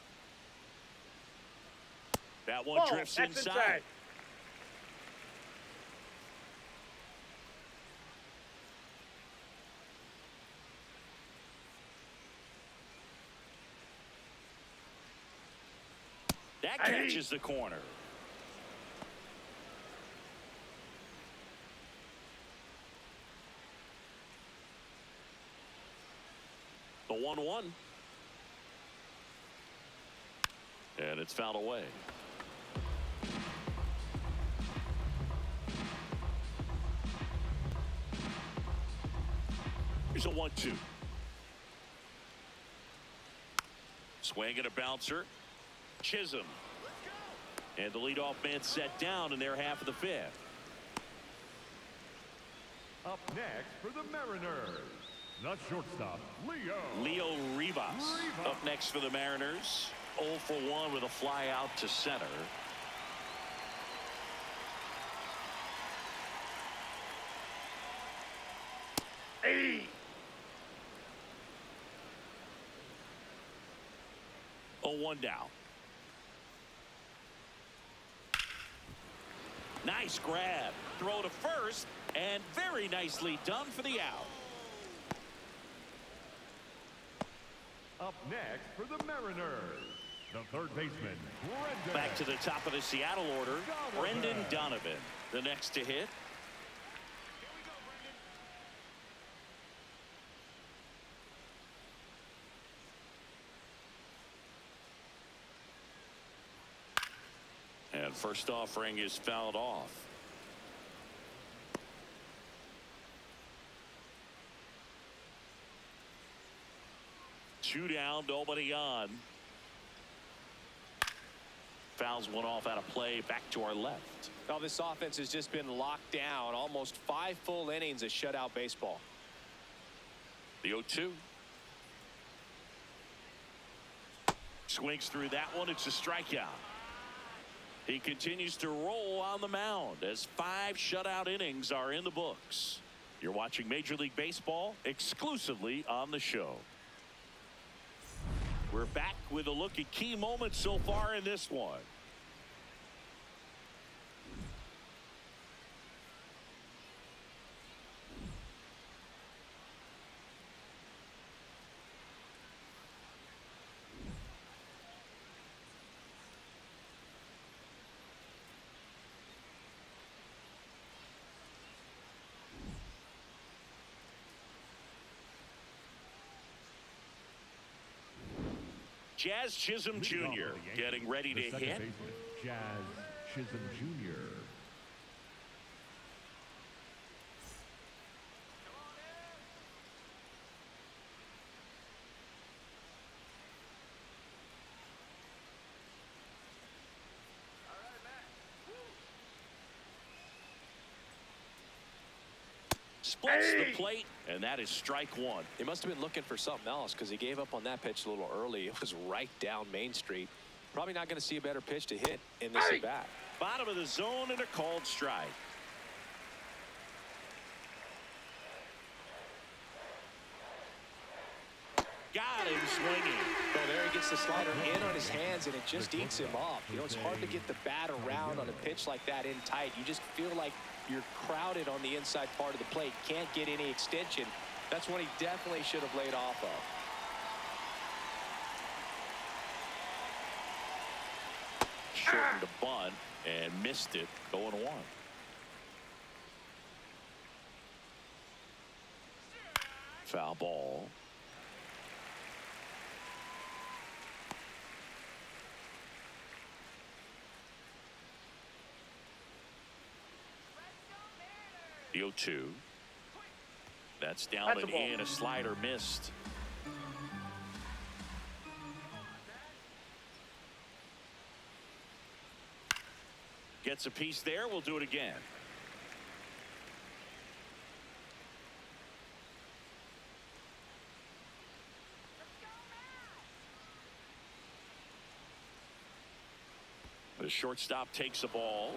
That one drifts inside. That catches the corner. The 1-1. And it's fouled away. Here's a 1-2. Swing and a bouncer. Chisholm. And the leadoff man set down in their half of the fifth. Up next for the Mariners, the shortstop, Leo Rivas. Up next for the Mariners. 0 for 1 with a fly out to center. Hey. 0-1 down. Nice grab. Throw to first, and very nicely done for the out. Up next for the Mariners, the third baseman, Brendan. Back to the top of the Seattle order, Brendan Donovan, the next to hit. And first offering is fouled off. Two down, nobody on. Fouls one off out of play, back to our left. Now this offense has just been locked down. Almost 5 full innings of shutout baseball. The 0-2. Swings through that one. It's a strikeout. He continues to roll on the mound as 5 shutout innings are in the books. You're watching Major League Baseball exclusively on the show. We're back with a look at key moments so far in this one. Jazz Chisholm Jr. getting ready to hit. Jazz Chisholm Jr. Splits the plate, and that is strike one. He must have been looking for something else because he gave up on that pitch a little early. It was right down Main Street. Probably not going to see a better pitch to hit in this at bat. Bottom of the zone and a called strike. Got him swinging. Well, there he gets the slider in on his hands, and it just eats him up. You know, it's hard to get the bat around on a pitch like that in tight. You just feel like you're crowded on the inside part of the plate. Can't get any extension. That's what he definitely should have laid off of. Shortened a bunt and missed it. 0-1. Foul ball. The 0-2. That's down and in. A slider missed. Gets a piece there. We'll do it again. The shortstop takes the ball.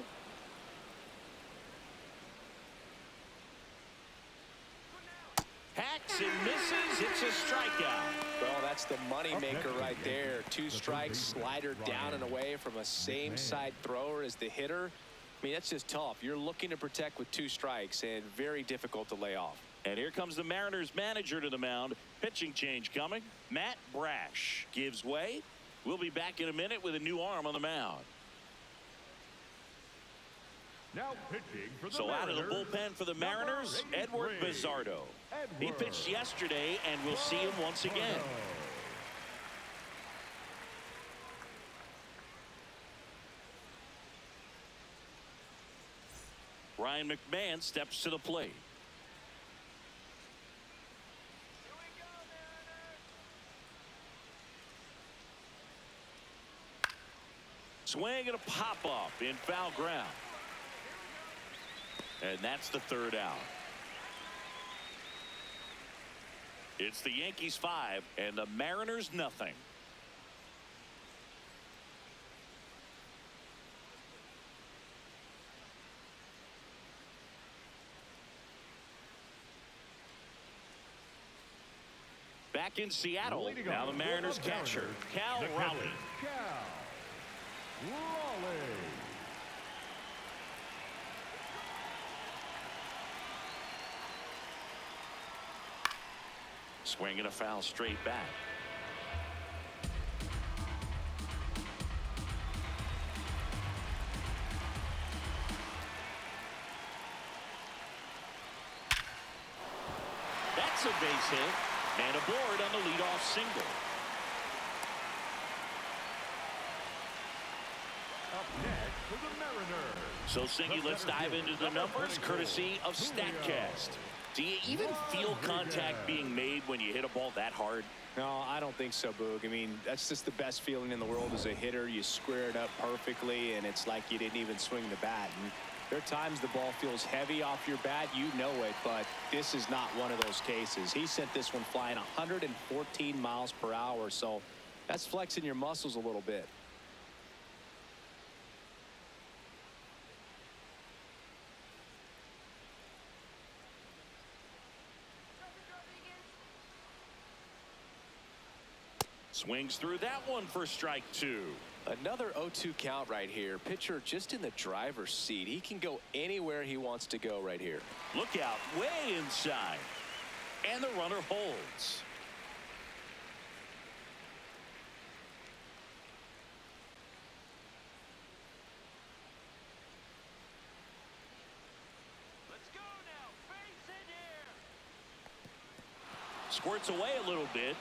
strikeout. Well, that's the money maker right there. 2 strikes, slider down and away from a same side thrower as the hitter. I mean, that's just tough. You're looking to protect with 2 strikes and very difficult to lay off. And here comes the Mariners manager to the mound. Pitching change coming. Matt Brash gives way. We'll be back in a minute with a new arm on the mound. Now pitching for the So Mariners, out of the bullpen for the Mariners, Edward Bizzardo. He pitched yesterday, and we'll see him once again. Ryan McMahon steps to the plate. Swing and a pop-up in foul ground. And that's the 3rd out. It's the Yankees 5 and the Mariners nothing. Back in Seattle, now the Mariners catcher, Cal Raleigh. Swinging a foul straight back. That's a base hit and a board on the leadoff single. Up next for the Mariners. So, Singy, let's dive into the numbers courtesy of StatCast. Do you even feel contact being made when you hit a ball that hard? No, I don't think so, Boog. I mean, that's just the best feeling in the world as a hitter. You square it up perfectly, and it's like you didn't even swing the bat. And there are times the ball feels heavy off your bat. You know it, but this is not one of those cases. He sent this one flying 114 miles per hour, so that's flexing your muscles a little bit. Swings through that one for strike 2. Another 0-2 count right here. Pitcher just in the driver's seat. He can go anywhere he wants to go right here. Look out, way inside. And the runner holds. Let's go now. Base in here. Squirts away a little bit.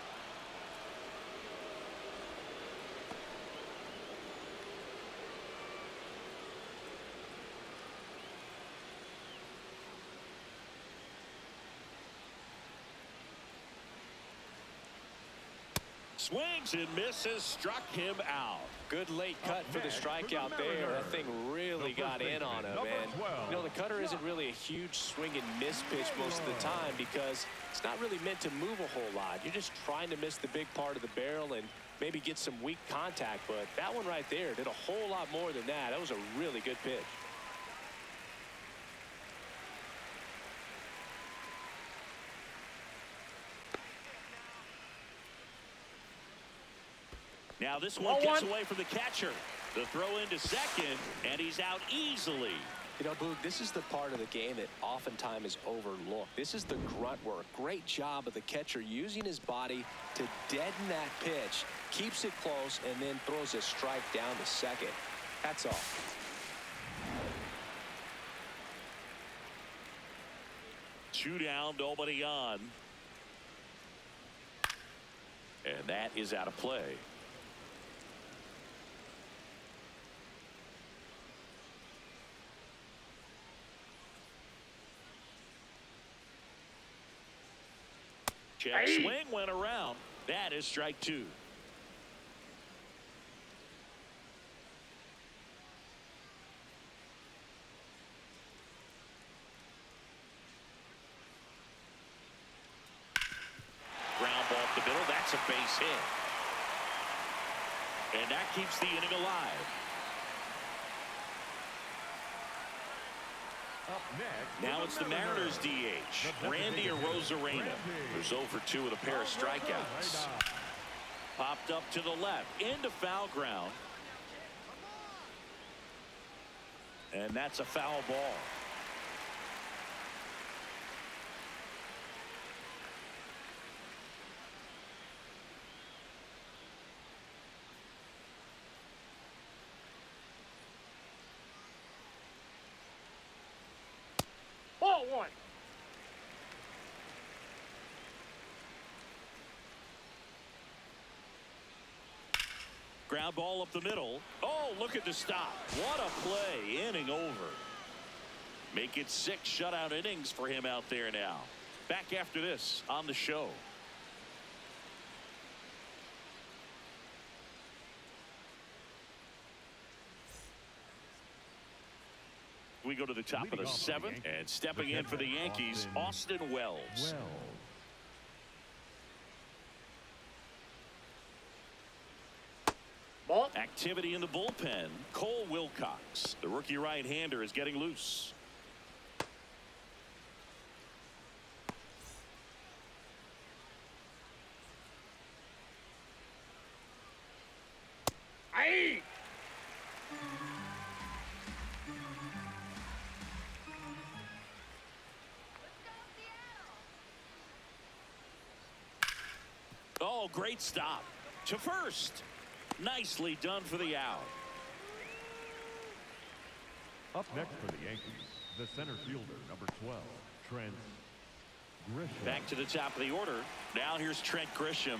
Swings and misses, struck him out. Good late cut for the strikeout there. That thing really got in on him. And, you know, the cutter isn't really a huge swing and miss pitch most of the time because it's not really meant to move a whole lot. You're just trying to miss the big part of the barrel and maybe get some weak contact. But that one right there did a whole lot more than that. That was a really good pitch. Now this one gets away from the catcher. The throw into second, and he's out easily. You know, Boog, this is the part of the game that oftentimes is overlooked. This is the grunt work. Great job of the catcher using his body to deaden that pitch, keeps it close, and then throws a strike down to second. That's all. Two down, nobody on. And that is out of play. Check swing went around. That is strike 2. Ground ball up the middle. That's a base hit. And that keeps the inning alive. Up Now it's the Mariners DH, Randy Arozarena, who's 0 for 2 with a pair of strikeouts. Popped up to the left, into foul ground. And that's a foul ball. Ball one. Ground ball up the middle. Oh, look at the stop. What a play. Inning over. Make it 6 shutout innings for him out there now. Back after this on the show. We go to the top of the 7th, and stepping in for the Yankees, Austin Wells. Ball. Activity in the bullpen. Cole Wilcox, the rookie right-hander, is getting loose. Aye. Oh, great stop to first. Nicely done for the out. Up next for the Yankees, the center fielder, number 12, Trent Grisham. Back to the top of the order. Now here's Trent Grisham.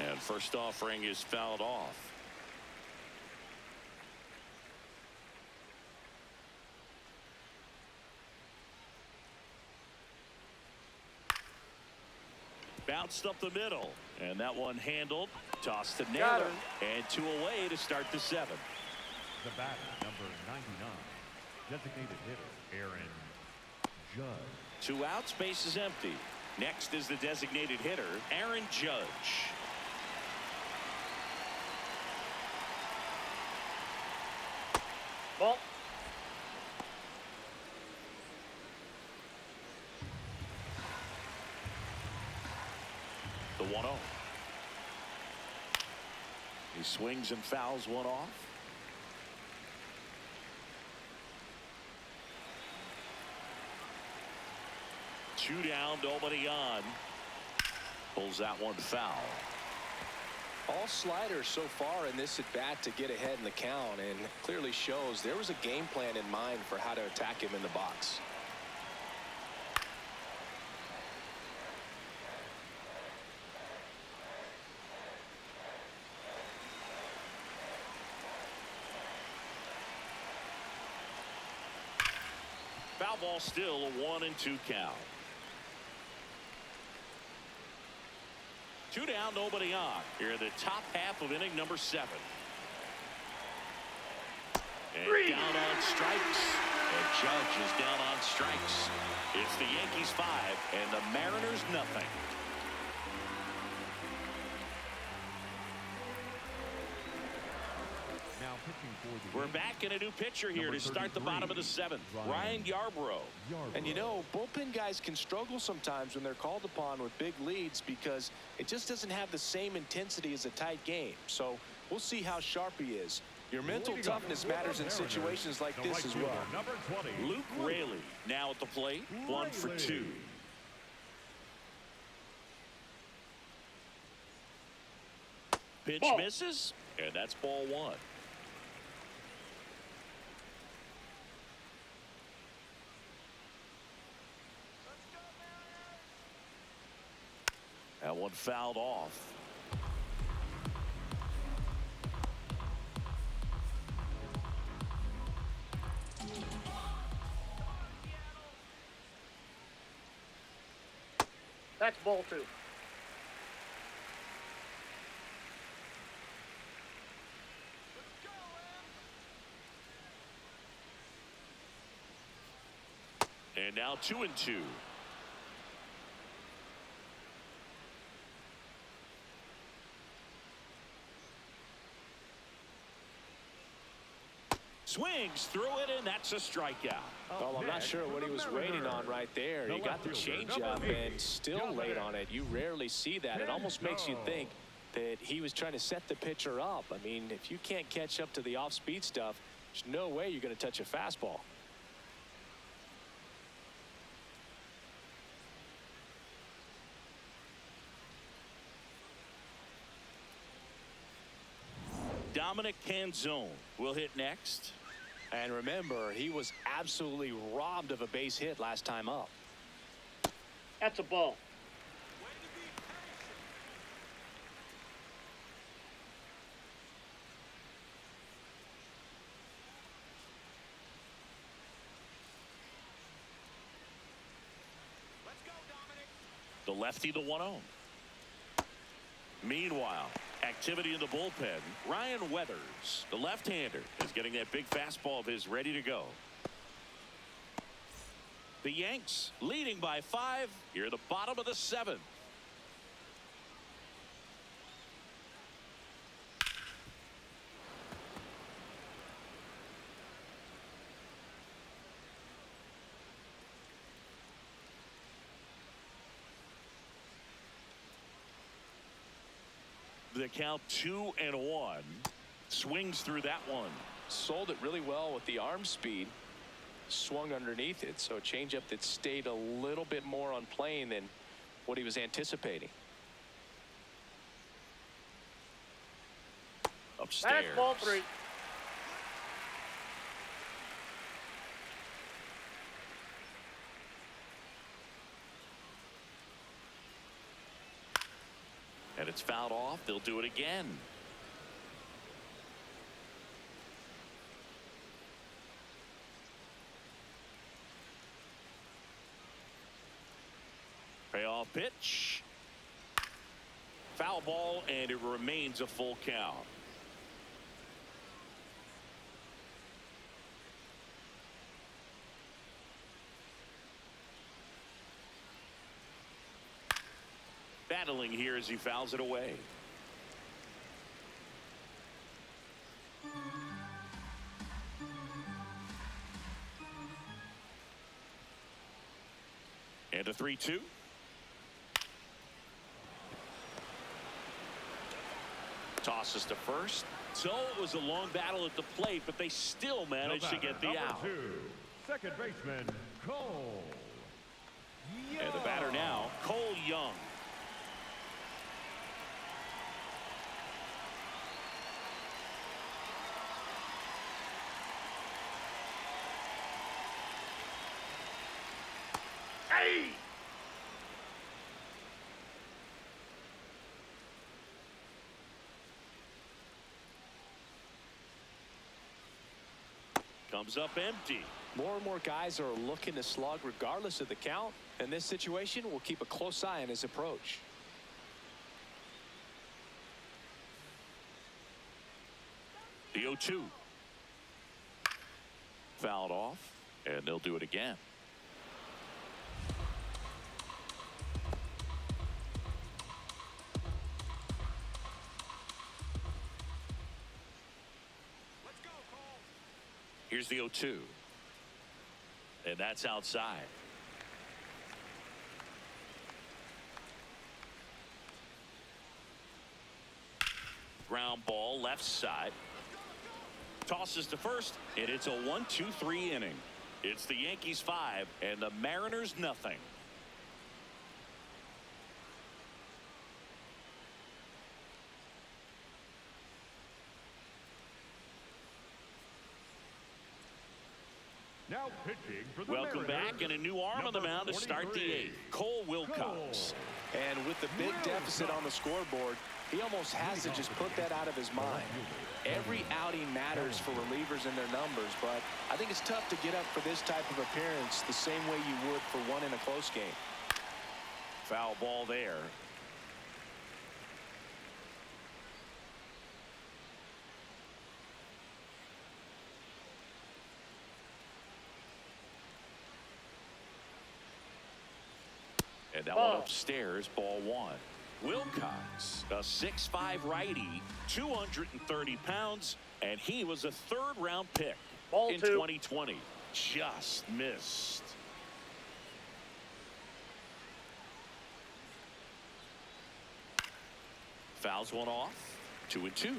And first offering is fouled off. Bounced up the middle, and that one handled. Tossed to Naylor, and 2 away to start the 7th. The batter, number 99, designated hitter, Aaron Judge. 2 outs, base is empty. Next is the designated hitter, Aaron Judge. Ball. The 1-0. He swings and fouls one off. Two down, nobody on. Pulls that one foul. All sliders so far in this at bat to get ahead in the count, and clearly shows there was a game plan in mind for how to attack him in the box. Foul ball, still a 1-2 count. 2 down, nobody on. Here in the top half of inning number 7. And down on strikes. And Judge is down on strikes. It's the Yankees 5 and the Mariners nothing. Now pitching for the We're back in a new pitcher here to start the bottom of the 7th. Ryan Yarbrough. And you know, bullpen guys can struggle sometimes when they're called upon with big leads because it just doesn't have the same intensity as a tight game. So we'll see how sharp he is. Your mental toughness matters in situations like this as well. number 20, Luke Raley now at the plate. 1 for 2. Pitch misses, and that's ball 1. That one fouled off. That's ball 2. And now 2-2. Swings through it, and that's a strikeout. Well, I'm not sure what he was waiting on right there. He got the changeup and still laid on it. You rarely see that. It almost makes you think that he was trying to set the pitcher up. I mean, if you can't catch up to the off-speed stuff, there's no way you're going to touch a fastball. Dominic Canzone will hit next. And remember, he was absolutely robbed of a base hit last time up. That's a ball. The lefty, the 1-0. Meanwhile, activity in the bullpen. Ryan Weathers, the left-hander, is getting that big fastball of his ready to go. The Yanks leading by 5 here at the bottom of the 7th. The count 2-1. Swings through that one. Sold it really well with the arm speed. Swung underneath it, so a changeup that stayed a little bit more on plane than what he was anticipating. Upstairs. That's ball 3. And it's fouled off. They'll do it again. Payoff pitch. Foul ball, and it remains a full count. Battling here as he fouls it away. And a 3-2. Tosses to first. So it was a long battle at the plate, but they still managed to get the out. Number 2, second baseman, Cole Young. And the batter now, Cole Young. Hey! Comes up empty. More and more guys are looking to slug regardless of the count. In this situation, we'll keep a close eye on his approach. The 0-2. Fouled off, and they'll do it again. Here's the 0-2. And that's outside. Ground ball left side. Tosses to first, and it's a 1-2-3 inning. It's the Yankees 5 and the Mariners nothing. Now pitching for the Welcome Mariners, back, and a new arm on the mound to start the 8th. Cole Wilcox. And with the big deficit on the scoreboard, he almost has to just put that out of his mind. Every outing matters for relievers and their numbers, but I think it's tough to get up for this type of appearance the same way you would for one in a close game. Foul ball there. And that one upstairs, ball 1. Wilcox, a 6'5" righty, 230 pounds, and he was a third-round pick. Ball in 2020. Just missed. Fouls one off. 2-2.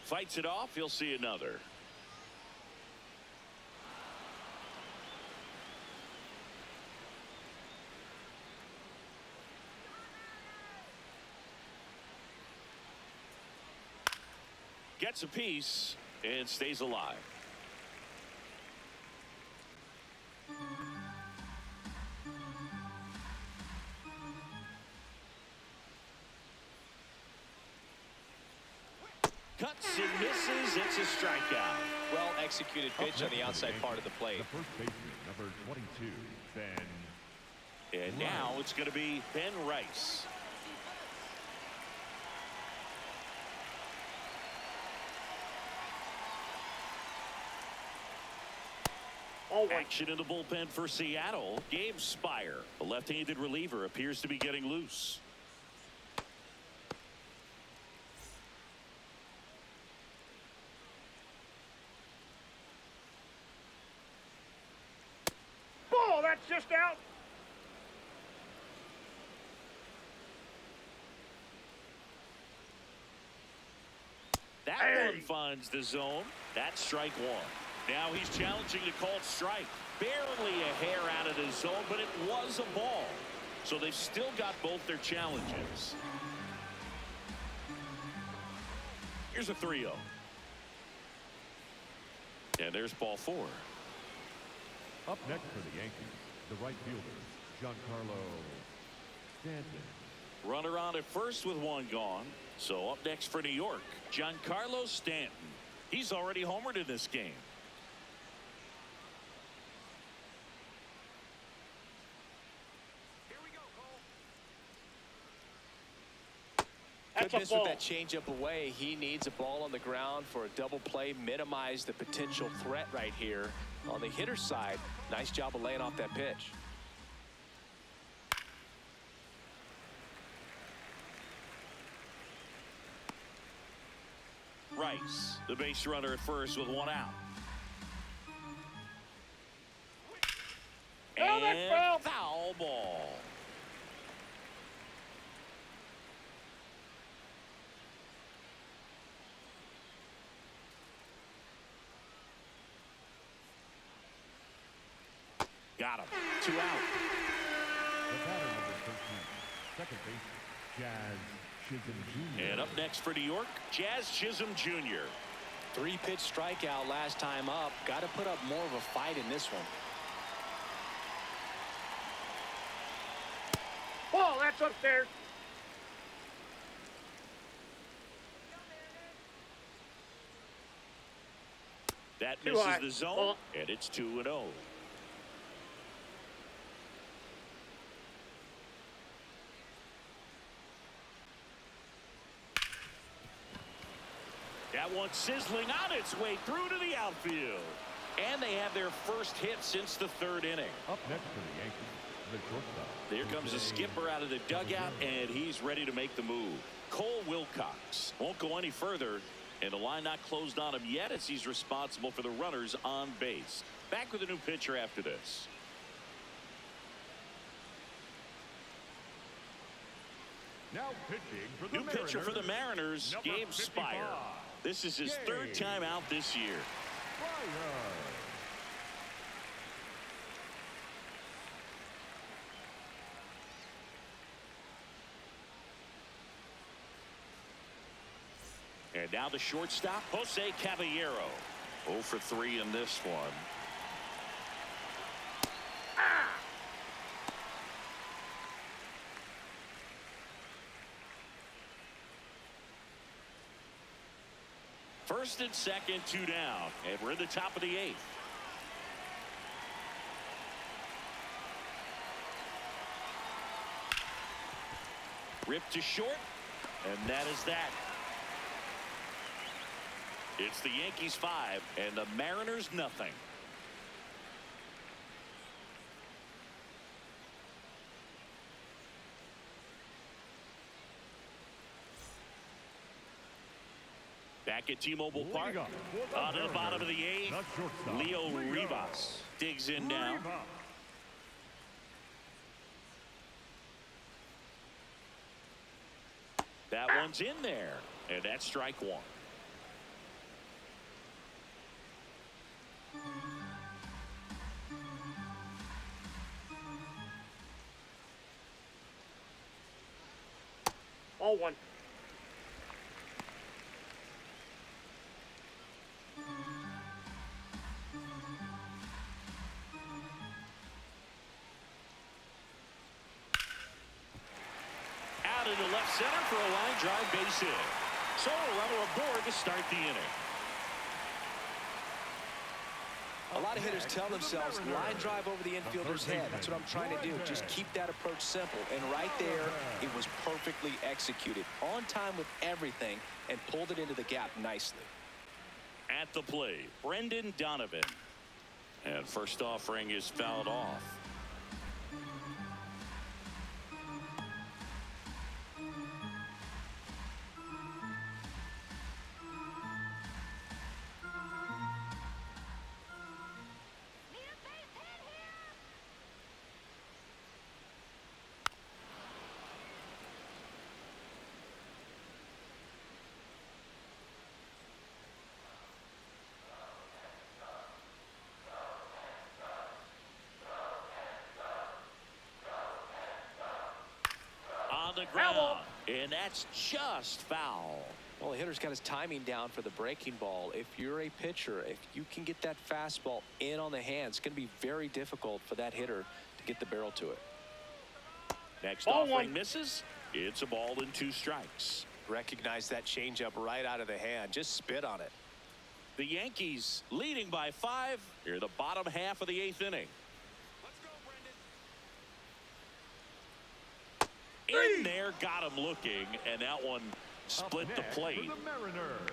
Fights it off. He'll see another. Gets a piece and stays alive. Cuts and misses. It's a strikeout. Well executed pitch on the outside part of the plate. The first baseman, number 22, Ben. And now it's going to be Ben Rice. Action in the bullpen for Seattle. Gabe Spire, a left-handed reliever, appears to be getting loose. Ball, that's just out. That one finds the zone. That's strike one. Now he's challenging the called strike. Barely a hair out of the zone, but it was a ball. So they've still got both their challenges. Here's a 3-0. And there's ball 4. Up next for the Yankees, the right fielder, Giancarlo Stanton. Runner on at first with one gone. So up next for New York, Giancarlo Stanton. He's already homered in this game. Good miss with that changeup away. He needs a ball on the ground for a double play. Minimize the potential threat right here on the hitter's side. Nice job of laying off that pitch. Rice, the base runner at first with one out. And foul ball. Got him. 2 out. The batter, number 13, second baseman, Jazz Chisholm Jr. And up next for New York, Jazz Chisholm Jr. 3-pitch strikeout last time up. Got to put up more of a fight in this one. Ball, that's upstairs. That misses the zone, and it's 2-0. That one sizzling on its way through to the outfield. And they have their first hit since the third inning. Up next for the Yankees, the shortstop. There comes the skipper out of the dugout, and he's ready to make the move. Cole Wilcox won't go any further, and the line not closed on him yet as he's responsible for the runners on base. Back with a new pitcher after this. Now pitching for the New Mariners. pitcher for the Mariners, Number Gabe Spire. 55. This is his third time out this year. And now the shortstop, Jose Caballero. 0 for 3 in this one. First and second, 2 down, and we're in the top of the 8th. Ripped to short, and that is that. It's the Yankees 5 and the Mariners nothing. Back at T-Mobile Park. Leading off for the On to the bottom of Mariners, the eighth. the shortstop, Leo Rivas digs in now. Rivas. That one's in there. And that's strike one. Ball one. Out into left center for a line drive base hit. So a runner aboard to start the inning. A lot of hitters tell themselves line drive over the infielder's head. That's what I'm trying to do. Just keep that approach simple. And right there, it was perfectly executed. On time with everything and pulled it into the gap nicely. At the plate, Brendan Donovan. And first offering is fouled off. The ground, and that's just foul. Well, the hitter's got his timing down for the breaking ball. If you're a pitcher, if you can get that fastball in on the hands, it's going to be very difficult for that hitter to get the barrel to it. Next Ball offering one. misses. It's a ball and 2 strikes. Recognize that changeup right out of the hand. Just spit on it. The Yankees leading by 5 here, the bottom half of the 8th inning. In there, got him looking, and that one split the plate. For the Mariners,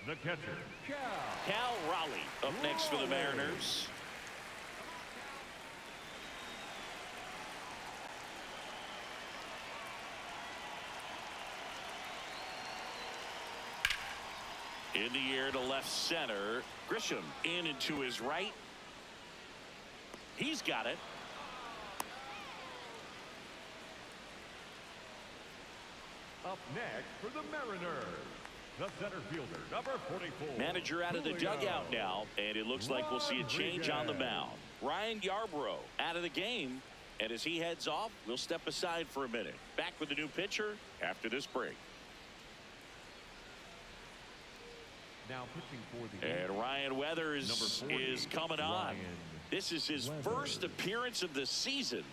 the catcher, Cal Raleigh up next for the Mariners. In the air to left center. Grisham in and to his right. He's got it. Up next for the Mariners, the center fielder, number 44. Manager out of the dugout now, and it looks like we'll see a change on the mound. Ryan Yarbrough out of the game, and as he heads off, we'll step aside for a minute. Back with the new pitcher after this break. Now pitching for the And Ryan Weathers Number 40, is coming on. Ryan This is his Weathers. first appearance of the season.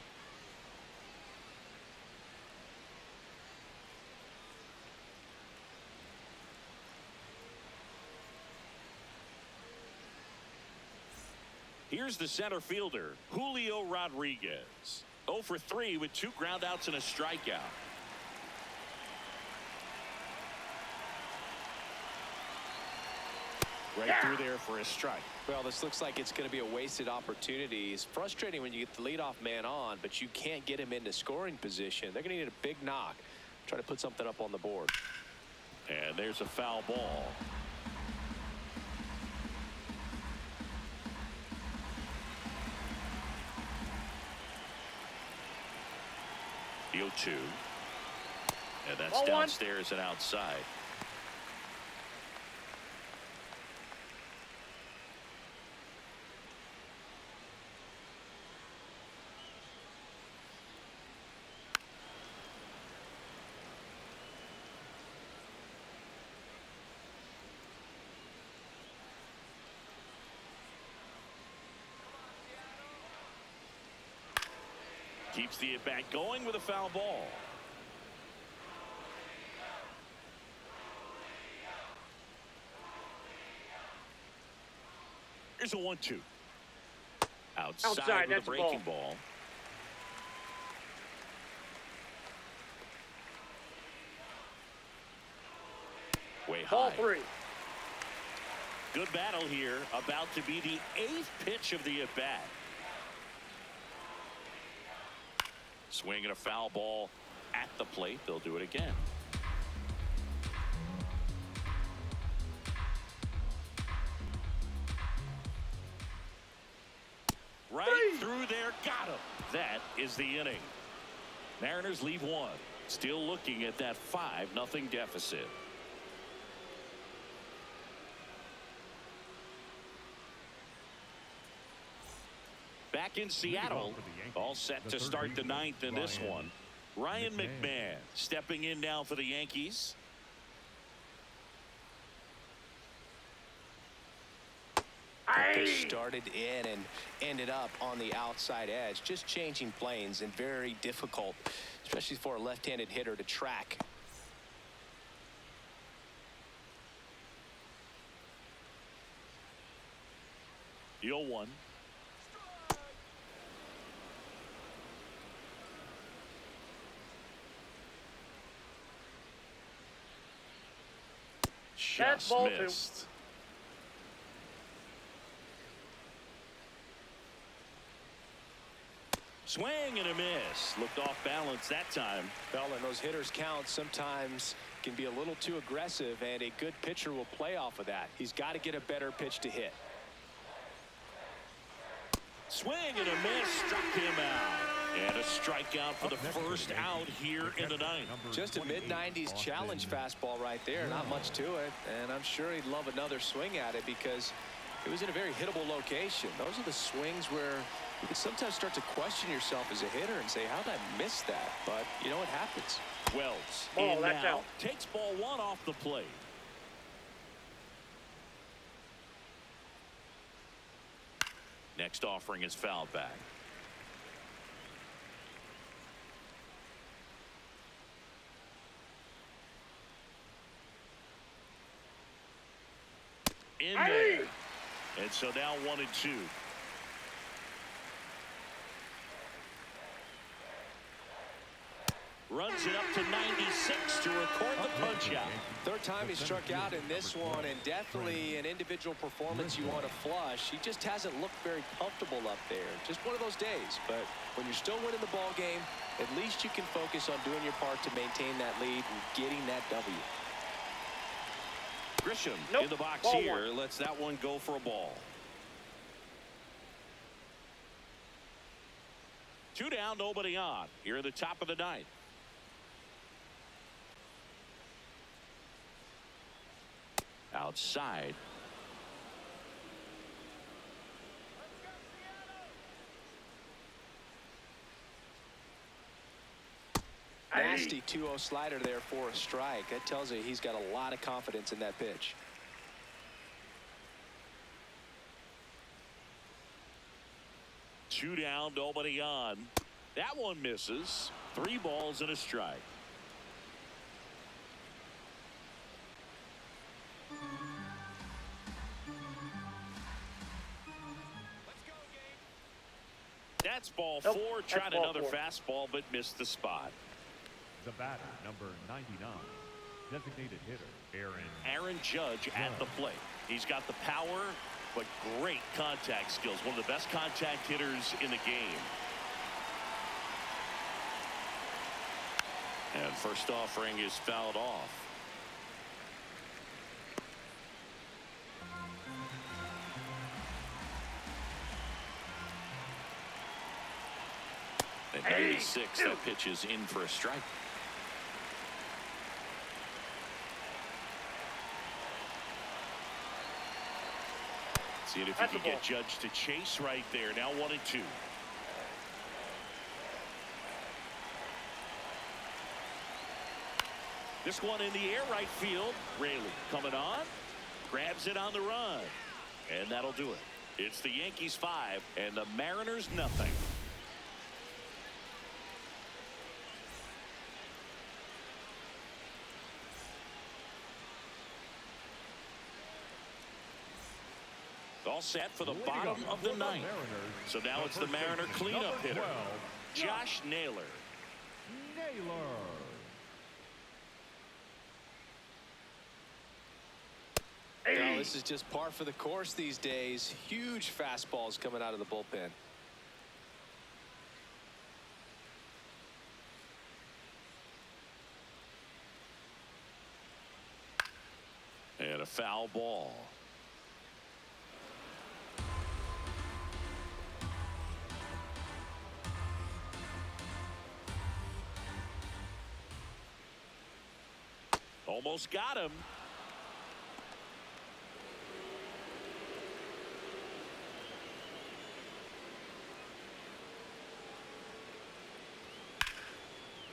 Here's the center fielder, Julio Rodriguez. 0 for 3 with 2 groundouts and a strikeout. Right through there for a strike. Well, this looks like it's going to be a wasted opportunity. It's frustrating when you get the leadoff man on, but you can't get him into scoring position. They're going to need a big knock. Try to put something up on the board. And there's a foul ball. The 0-2. And that's Ball one. downstairs and outside. Keeps the at-bat going with a foul ball. Here's a 1-2. Outside with that's a a breaking ball. Way Ball high. 3. Good battle here. About to be the 8th pitch of the at-bat. Swinging a foul ball at the plate. They'll do it again. through there. Got him. That is the inning. Mariners leave one. Still looking at that 5-0 deficit. Back in Seattle, all set to start the ninth in this one. Ryan McMahon stepping in now for the Yankees. They started in and ended up on the outside edge, just changing planes, and very difficult, especially for a left-handed hitter to track. The 0-1. That's Just ball 2. missed. Swing and a miss. Looked off balance that time. Well, and those hitters count sometimes can be a little too aggressive, and a good pitcher will play off of that. He's got to get a better pitch to hit. Swing and a miss. Struck him out. And a strikeout for the first out here in the ninth. Just a mid-90s challenge fastball right there. Not much to it, and I'm sure he'd love another swing at it because it was in a very hittable location. Those are the swings where you can sometimes start to question yourself as a hitter and say, how did I miss that? But you know what happens. Wells Ball, in that's now. out. Takes ball 1 off the plate. Next offering is fouled back. In there. And so now 1-2. Runs it up to 96 to record the punch out. Third time he struck out in this one, and definitely an individual performance you want to flush. He just hasn't looked very comfortable up there. Just one of those days. But when you're still winning the ball game, at least you can focus on doing your part to maintain that lead and getting that W. Grisham in the box Ball here. 1. Lets that one go for a ball. 2 down, nobody on. Here at the top of the ninth. Outside. Nasty 2-0 slider there for a strike. That tells you he's got a lot of confidence in that pitch. Two down, nobody on. That one misses. 3 balls and a strike. That's ball 4. Tried ball another 4. fastball, but missed the spot. The batter, number 99, designated hitter, Aaron Judge at the plate. He's got the power, but great contact skills. One of the best contact hitters in the game. And first offering is fouled off. At 96, that pitch is in for a strike. Seeing if he can get Judge to chase right there. Now 1-2. This one in the air, right field. Raley coming on. Grabs it on the run. And that'll do it. It's the Yankees 5 and the Mariners nothing. All set for the bottom of the ninth. So now it's the Mariner cleanup hitter, Josh Naylor. Now, this is just par for the course these days. Huge fastballs coming out of the bullpen. And a foul ball. Almost got him.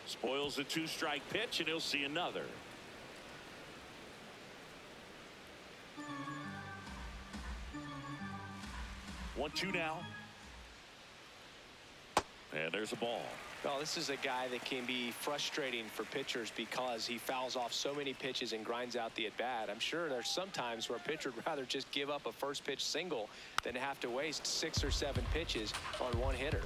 Spoils the 2-strike pitch, and he'll see another. One-two now. And there's a ball. Well, this is a guy that can be frustrating for pitchers because he fouls off so many pitches and grinds out the at-bat. I'm sure there's some times where a pitcher would rather just give up a first pitch single than have to waste 6 or 7 pitches on one hitter.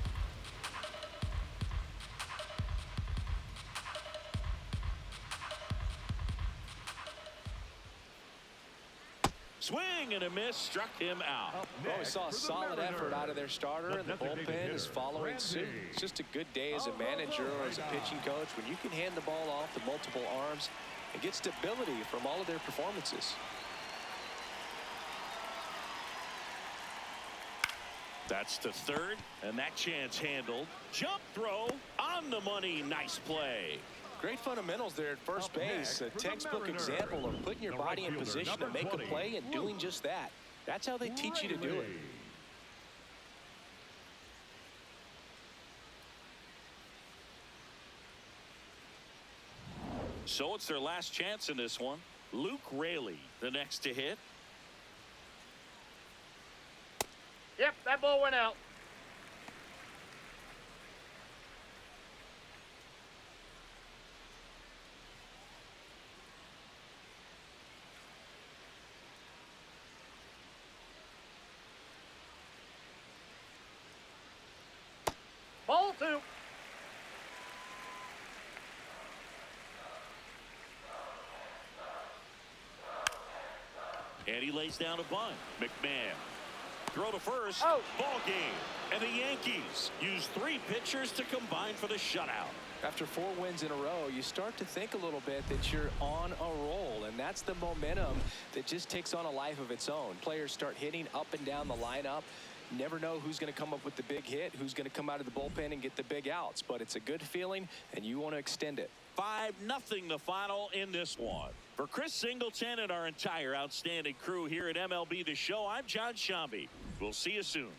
Swing and a miss, struck him out. Well, we saw a solid effort out of their starter, and the bullpen is following suit. It's just a good day as a manager or as a pitching coach when you can hand the ball off to multiple arms and get stability from all of their performances. That's to third, and that chance handled. Jump throw on the money. Nice play. Great fundamentals there at first base. A textbook example of putting your body in position to make a play and doing just that. That's how they teach you to do it. So it's their last chance in this one. Luke Raley, the next to hit. Yep, that ball went out. Ball 2. And he lays down a bunt. McMahon. Throw to first. Oh. Ball game. And the Yankees use 3 pitchers to combine for the shutout. After 4 wins in a row, you start to think a little bit that you're on a roll, and that's the momentum that just takes on a life of its own. Players start hitting up and down the lineup. Never know who's going to come up with the big hit, who's going to come out of the bullpen and get the big outs, but it's a good feeling, and you want to extend it. 5-0 the final in this one. For Chris Singleton and our entire outstanding crew here at MLB The Show, I'm John Shambi. We'll see you soon.